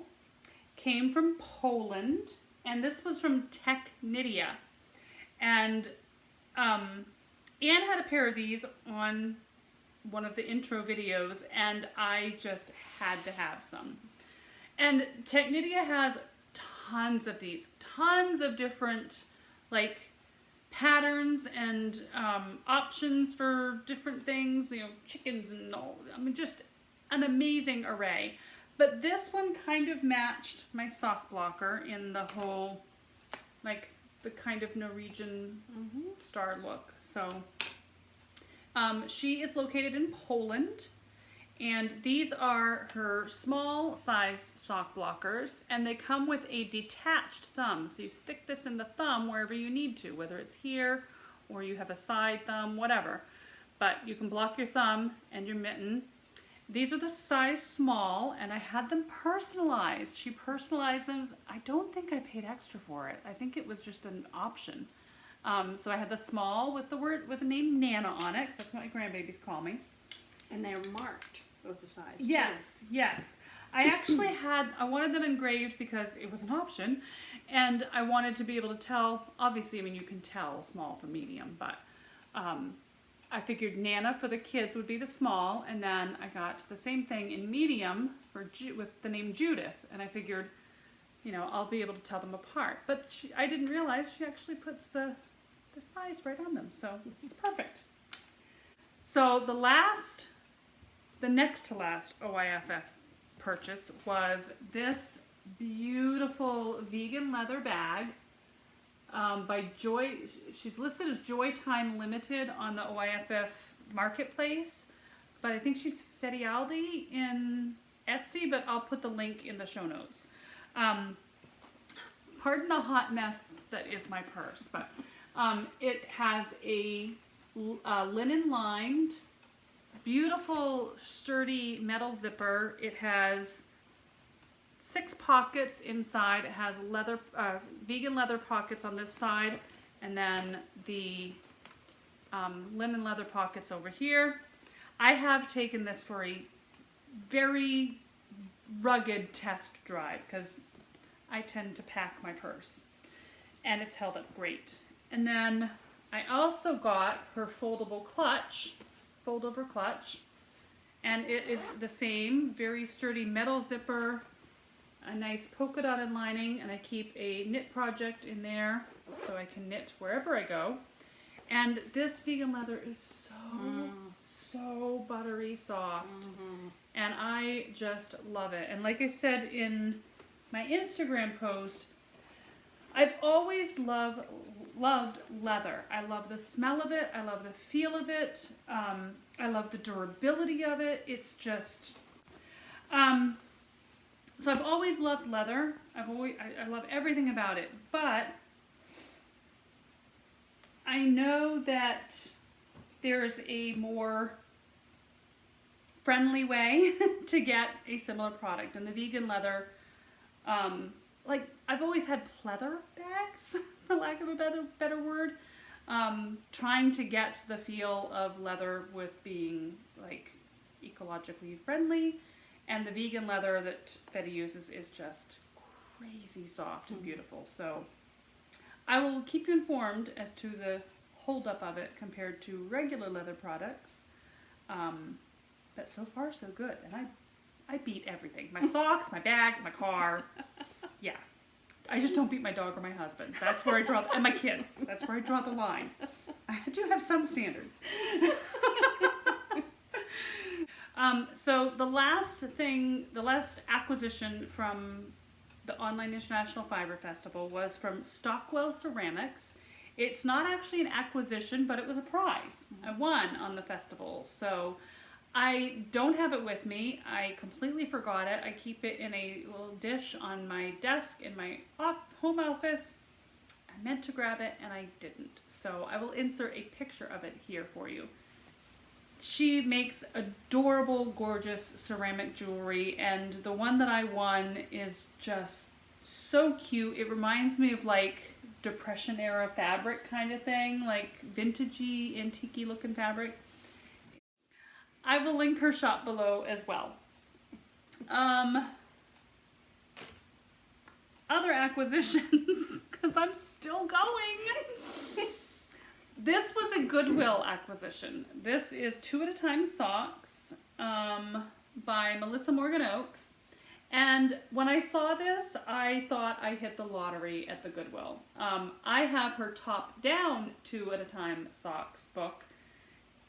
came from Poland, and this was from Technidia. And Anne had a pair of these on one of the intro videos, and I just had to have some. And Technidia has tons of these, tons of different like patterns and options for different things, you know, chickens and all. I mean, just an amazing array. But this one kind of matched my sock blocker in the whole, like, the kind of Norwegian star look. So she is located in Poland, and these are her small size sock blockers, and they come with a detached thumb. So you stick this in the thumb wherever you need to, whether it's here or you have a side thumb, whatever. But you can block your thumb and your mitten. These are the size small, and I had them personalized. She personalized them. I don't think I paid extra for it. I think it was just an option. So I had the small with the name Nana on it, 'cause that's what my grandbabies call me. And they're marked with the size. Yes, yes. I actually I wanted them engraved because it was an option, and I wanted to be able to tell. Obviously, I mean, you can tell small from medium, but I figured Nana for the kids would be the small, and then I got the same thing in medium with the name Judith, and I figured, you know, I'll be able to tell them apart. But I didn't realize she actually puts the size right on them, so it's perfect. So the next to last OIFF purchase was this beautiful vegan leather bag. By Joy. She's listed as Joy Time Limited on the OIFF marketplace, but I think she's Ferialdi in Etsy, but I'll put the link in the show notes. Pardon the hot mess that is my purse, but it has a linen lined, beautiful, sturdy metal zipper. It has 6 pockets inside. It has leather, vegan leather pockets on this side, and then the linen leather pockets over here. I have taken this for a very rugged test drive because I tend to pack my purse, and it's held up great. And then I also got her foldable clutch, fold-over clutch, and it is the same, very sturdy metal zipper, a nice polka dotted lining, and I keep a knit project in there so I can knit wherever I go. And this vegan leather is so buttery soft, and I just love it. And like I said in my Instagram post, I've always loved leather. I love the smell of it. I love the feel of it. I love the durability of it. It's just, so I've always loved leather. I love everything about it. But I know that there's a more friendly way to get a similar product. And the vegan leather, like I've always had pleather bags, for lack of a better word, trying to get the feel of leather with being like ecologically friendly. And the vegan leather that Fetty uses is just crazy soft and beautiful. So I will keep you informed as to the holdup of it compared to regular leather products. But so far, so good. And I beat everything. My socks, my bags, my car. Yeah. I just don't beat my dog or my husband. That's where I draw, and my kids. That's where I draw the line. I do have some standards. So the last acquisition from the Online International Fiber Festival was from Stockwell Ceramics. It's not actually an acquisition, but it was a prize. I won on the festival. So I don't have it with me. I completely forgot it. I keep it in a little dish on my desk in my home office. I meant to grab it and I didn't. So I will insert a picture of it here for you. She makes adorable, gorgeous ceramic jewelry, and the one that I won is just so cute. It reminds me of like Depression era fabric kind of thing, like vintagey, antique-y looking fabric. I will link her shop below as well. other acquisitions, because I'm still going. This was a Goodwill acquisition. This is 2 at a Time socks by Melissa Morgan Oakes. And when I saw this, I thought I hit the lottery at the Goodwill. I have her top down 2 at a Time socks book.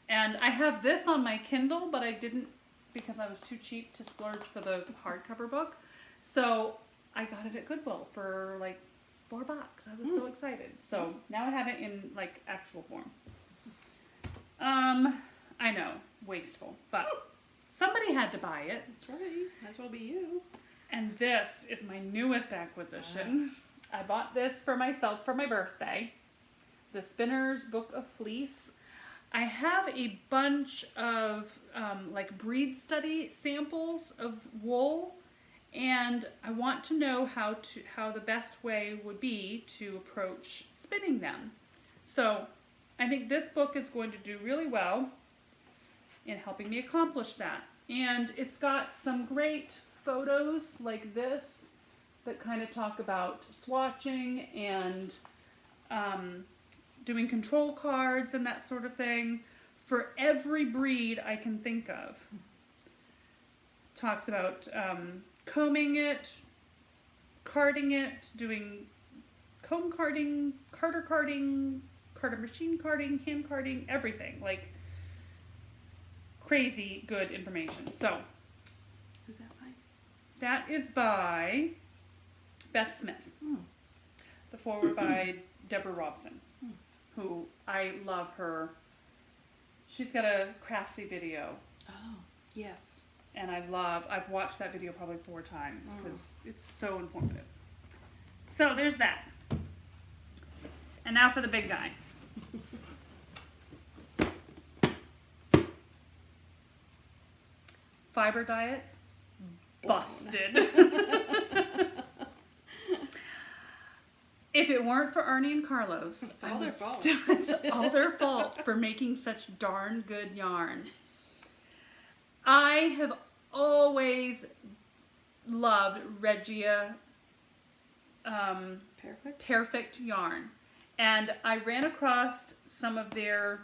And I have this on my Kindle, but I didn't because I was too cheap to splurge for the hardcover book. So I got it at Goodwill for like $4. I was so excited. So now I have it in like actual form. I know, wasteful, but somebody had to buy it. That's right. Might as well be you. And this is my newest acquisition. I bought this for myself for my birthday. The Spinner's Book of Fleece. I have a bunch of like breed study samples of wool, and I want to know how the best way would be to approach spinning them. So I think this book is going to do really well in helping me accomplish that. And it's got some great photos like this that kind of talk about swatching and doing control cards and that sort of thing for every breed I can think of. Talks about combing it, carding it, doing comb carding, carder machine carding, hand carding, everything. Like crazy good information. So, Who's that by? that is by Beth Smith. The foreword by Deborah Robson, who I love her. She's got a Craftsy video, Oh, yes. and I've watched that video probably 4 times because it's so informative. So there's that. And now for the big guy. Fiber diet, busted. If it weren't for Ernie and Carlos, It's all their fault. It's all their fault for making such darn good yarn. I have always loved Reggia Perfect yarn, and I ran across some of the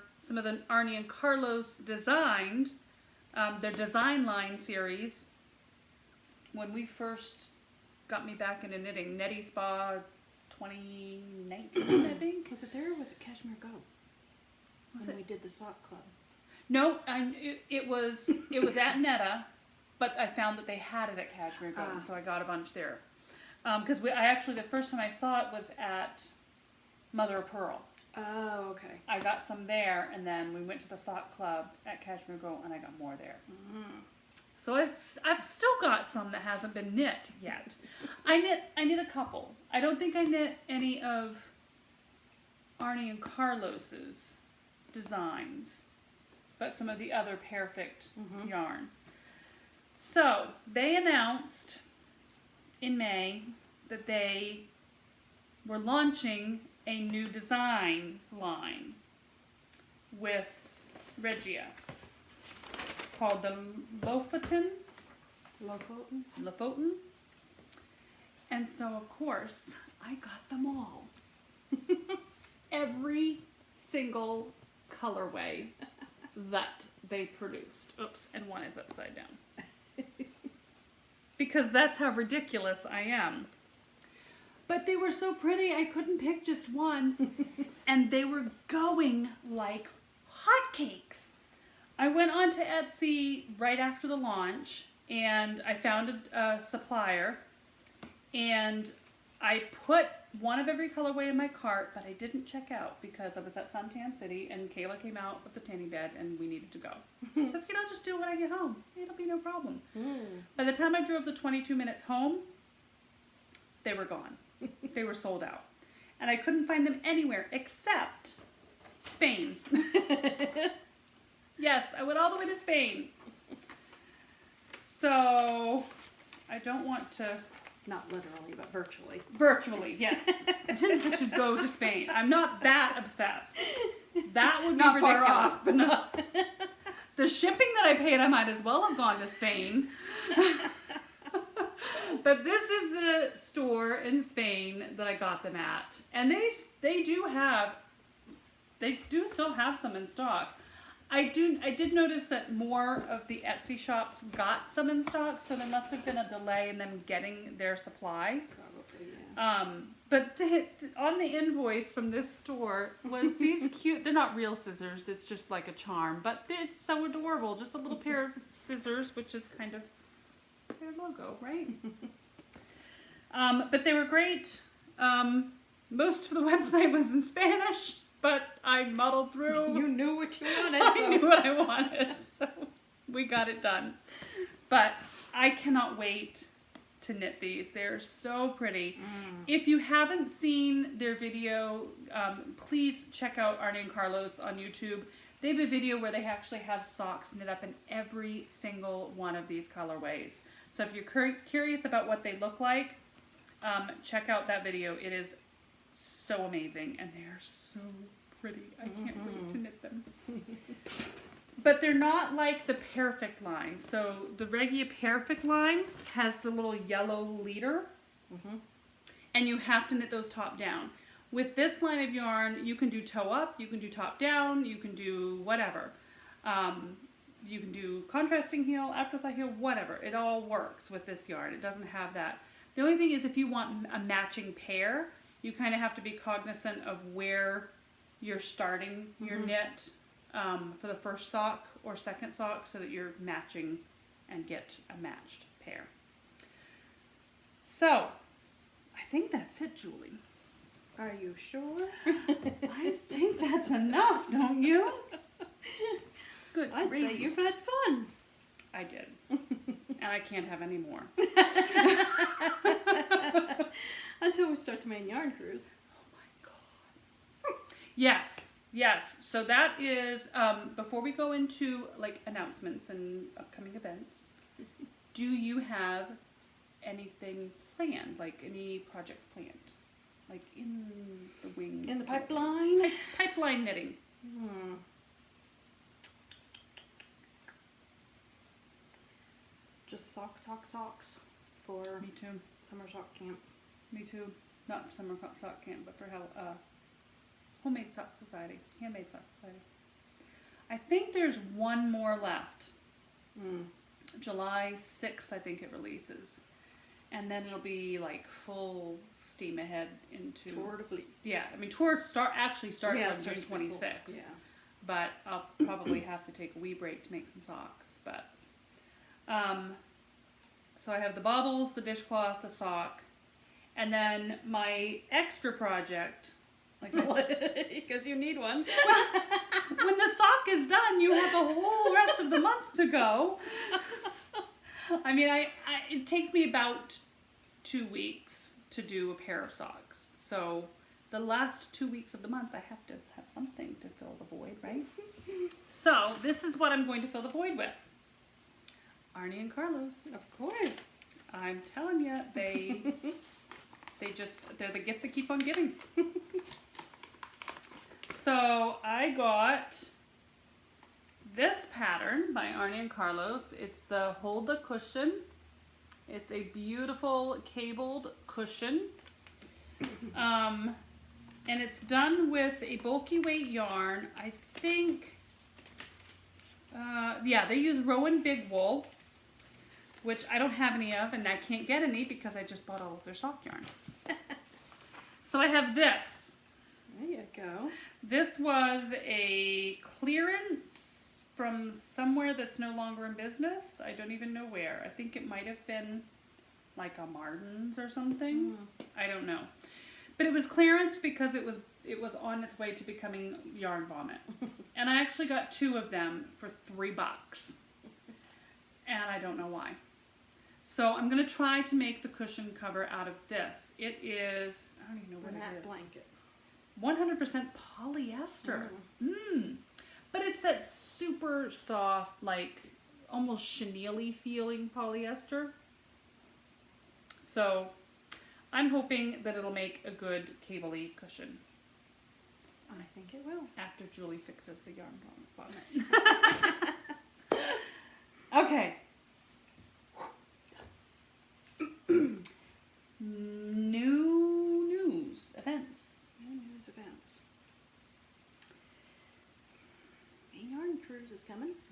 Arnie and Carlos designed their design line series when we first got me back into knitting. Netty Spa 2019, I think. Was it there or was it Cashmere Go? Was When it? we did the sock club. No, it was at Netta, but I found that they had it at Cashmere Go, so I got a bunch there. Because the first time I saw it was at Mother of Pearl. Oh, okay. I got some there, and then we went to the sock club at Cashmere Go, and I got more there. So I've still got some that hasn't been knit yet. I knit a couple. I don't think I knit any of Arnie and Carlos's designs, but some of the other Perfect yarn. So they announced in May that they were launching a new design line with Reggia called the Lofoten. And so, of course, I got them all. Every single colorway that they produced. Oops, and one is upside down. Because that's how ridiculous I am. But they were so pretty, I couldn't pick just one. And they were going like hotcakes. I went onto Etsy right after the launch, and I found a supplier, and I put one of every colorway in my cart, but I didn't check out because I was at Suntan City, and Kayla came out with the tanning bed, and we needed to go. So I'll just do it when I get home. It'll be no problem. By the time I drove the 22 minutes home, they were gone. They were sold out. And I couldn't find them anywhere except Spain. Yes, I went all the way to Spain. So, I don't want to... Not literally, but virtually. Virtually, yes. I didn't have to go to Spain. I'm not that obsessed. That would be Not ridiculous. far off. No. The shipping that I paid, I might as well have gone to Spain. But this is the store in Spain that I got them at, and they do still have some in stock. I did notice that more of the Etsy shops got some in stock, so there must have been a delay in them getting their supply. Probably, yeah. But on the invoice from this store was these cute, they're not real scissors, it's just like a charm, but it's so adorable. Just a little pair of scissors, which is kind of their logo, right? But they were great. Most of the website was in Spanish, but I muddled through. You knew what you wanted. I knew what I wanted, so we got it done. But I cannot wait to knit these. They're so pretty. If you haven't seen their video, please check out Arnie and Carlos on YouTube. They have a video where they actually have socks knit up in every single one of these colorways. So if you're curious about what they look like, check out that video. It is so amazing, and they're so pretty. I can't wait to knit them. But they're not like the Perfect line. So the Regia Perfect line has the little yellow leader, and you have to knit those top down. With this line of yarn, you can do toe up, you can do top down, you can do whatever. You can do contrasting heel, afterthought heel, whatever. It all works with this yarn. It doesn't have that. The only thing is if you want a matching pair, you kind of have to be cognizant of where you're starting your knit for the first sock or second sock so that you're matching and get a matched pair. So, I think that's it, Julie. Are you sure? I think that's enough, don't you? Good I'd grief. say you've had fun. I did. And I can't have any more. Until we start the main yarn cruise. Oh my god. Yes. So that is, before we go into like announcements and upcoming events, do you have anything planned? Like any projects planned? Like in the wings? In the pipeline? Pipeline knitting. Just socks for Me too. summer sock camp. Me too. Not summer sock camp, but for homemade sock society, handmade sock society. I think there's one more left. July 6th, I think it releases. And then it'll be like full steam ahead into Tour de Fleece. Yeah, I mean tour actually starts Yeah, on it starts June before, 26th. yeah. But I'll probably have to take a wee break to make some socks. But so I have the baubles, the dishcloth, the sock, and then my extra project. Like because you need one. when the sock is done, you have the whole rest of the month to go. I mean, it takes me about 2 weeks to do a pair of socks. So the last 2 weeks of the month, I have to have something to fill the void, right? So this is what I'm going to fill the void with. Arnie and Carlos. Of course. I'm telling you, they're the gift that keep on giving. So I got this pattern by Arnie and Carlos. It's the Hold the Cushion. It's a beautiful cabled cushion. And it's done with a bulky weight yarn. I think, they use Rowan Big Wool, which I don't have any of, and I can't get any because I just bought all of their sock yarn. So I have this. There you go. This was a clearance from somewhere that's no longer in business. I don't even know where. I think it might have been like a Martin's or something. I don't know. But it was clearance because it was on its way to becoming yarn vomit. And I actually got 2 of them for $3. And I don't know why. So I'm going to try to make the cushion cover out of this. It is, I don't even know what Bernat it is. blanket. 100% polyester. But it's that super soft, like almost chenille-y feeling polyester. So I'm hoping that it'll make a good cable-y cushion. I think it will. After Julie fixes the yarn vomit. Okay.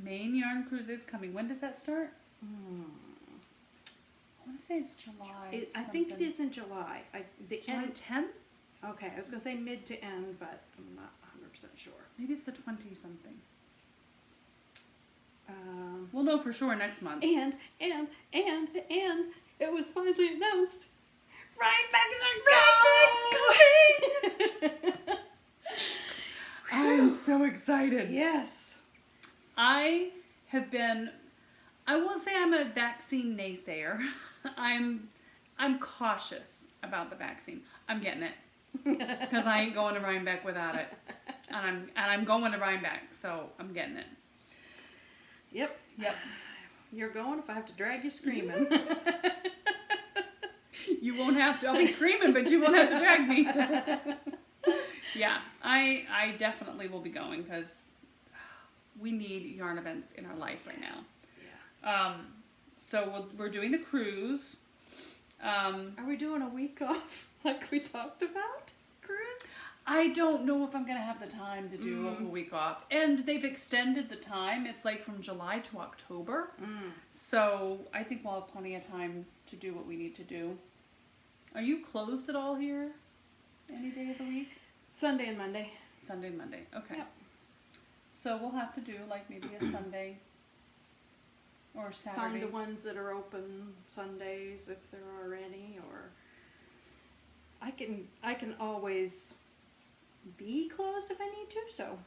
Maine Yarn Cruise is coming. When does that start? I want to say it's July. I think it is in July. July 10th? Okay, I was going to say mid to end, but I'm not 100% sure. Maybe it's the 20-something. Um, We'll know for sure next month. and it was finally announced. Rhinebeck's are going! I'm so excited. Yes. I will say I'm a vaccine naysayer. I'm cautious about the vaccine. I'm getting it. Because I ain't going to Rhinebeck without it. And I'm going to Rhinebeck, so I'm getting it. Yep. You're going if I have to drag you screaming. You won't have to. I'll be screaming, but you won't have to drag me. Yeah, I definitely will be going because we need yarn events in our life right now. Yeah. So we're doing the cruise. Are we doing a week off like we talked about? Cruise? I don't know if I'm going to have the time to do a whole week off. And they've extended the time. It's like from July to October. So I think we'll have plenty of time to do what we need to do. Are you closed at all here? Any day of the week? Sunday and Monday. Sunday and Monday. Okay. Yep. So we'll have to do like maybe a Sunday or Saturday. Find the ones that are open Sundays if there are any, or I can always be closed if I need to, so.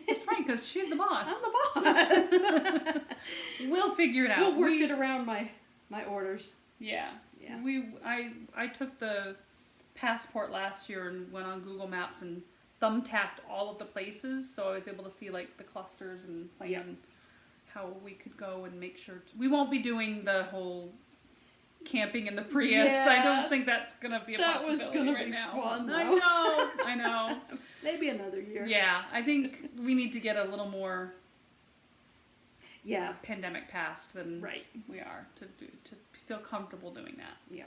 That's right, because she's the boss. I'm the boss. We'll figure it out. We'll work it around my orders. Yeah. Yeah. I took the passport last year and went on Google Maps and thumbtacked all of the places, so I was able to see like the clusters and plan how we could go and make sure we won't be doing the whole camping in the Prius. Yeah. I don't think that's gonna be a possibility That was gonna right be now. fun, though. I know. Maybe another year. Yeah, I think we need to get a little more Yeah. pandemic past than Right. we are to feel comfortable doing that. Yeah.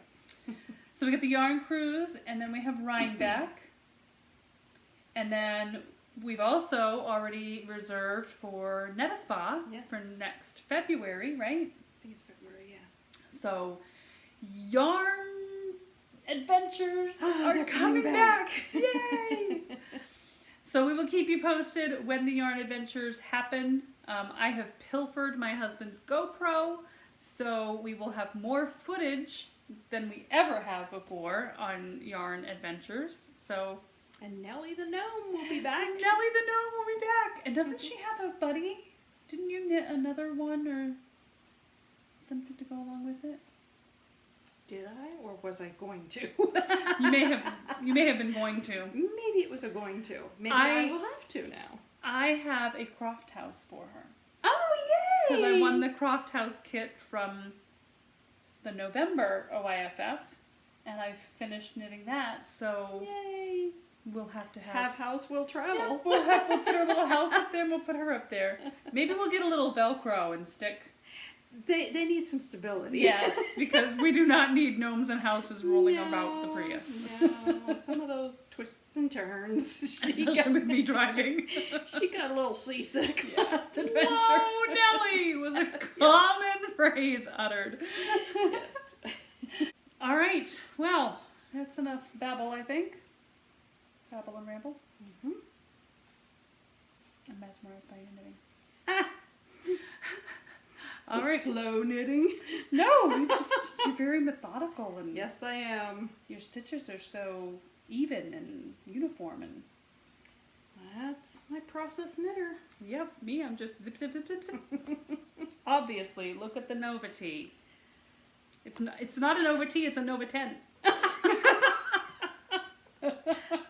So we get the yarn cruise, and then we have Rhinebeck, and then we've also already reserved for Netaspa for next February, right? I think it's February, yeah. So yarn adventures are they're coming coming back. back. Yay! So we will keep you posted when the yarn adventures happen. I have pilfered my husband's GoPro, so we will have more footage than we ever have before on yarn adventures. So And Nellie the Gnome will be back. Nellie the Gnome will be back. And doesn't she have a buddy? Didn't you knit another one or something to go along with it? Did I, or was I going to? You may have been going to. Maybe it was a going to. Maybe I will have to now. I have a Croft House for her. Oh, yay! Because I won the Croft House kit from the November OIFF, and I've finished knitting that, so Yay! we'll have to Have house will travel. Yeah, we'll put our little house up there and we'll put her up there. Maybe we'll get a little Velcro and stick. They need some stability. Yes, because we do not need gnomes and houses rolling about the Prius. No, some of those twists and turns. Especially with me driving. She got a little seasick last adventure. Whoa, Nellie was a common phrase uttered. Yes. All right, well, that's enough babble, I think. Babble and ramble. Mm-hmm. I'm mesmerized by your knitting. All The right. slow knitting. No, you're very methodical, and Yes, I am. your stitches are so even and uniform, and That's my process knitter. yep, me, I'm just zip, zip, zip, zip, zip. Obviously, look at the Nova Tee. It's not a Nova Tee, it's a Nova 10.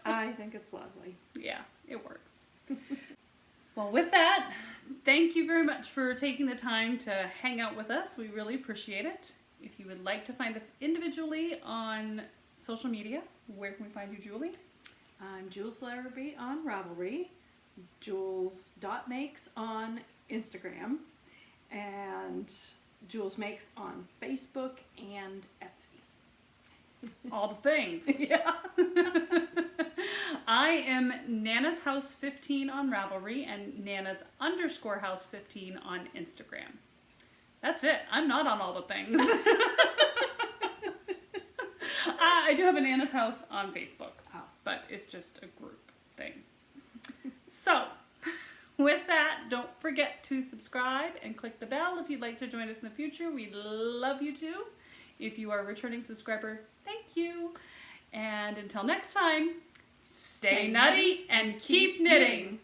I think it's lovely. Yeah, it works. Well, with that, thank you very much for taking the time to hang out with us. We really appreciate it. If you would like to find us individually on social media, where can we find you, Julie? I'm Julz Makes on Ravelry, Julz.Makes on Instagram, and Julz Makes on Facebook and Etsy. All the things. Yeah. I am Nana's House 15 on Ravelry and Nana's _house 15 on Instagram. That's it. I'm not on all the things. I do have a Nana's House on Facebook, but it's just a group thing. So, with that, don't forget to subscribe and click the bell if you'd like to join us in the future. We'd love you to. If you are a returning subscriber, thank you. And until next time, stay nutty and keep knitting.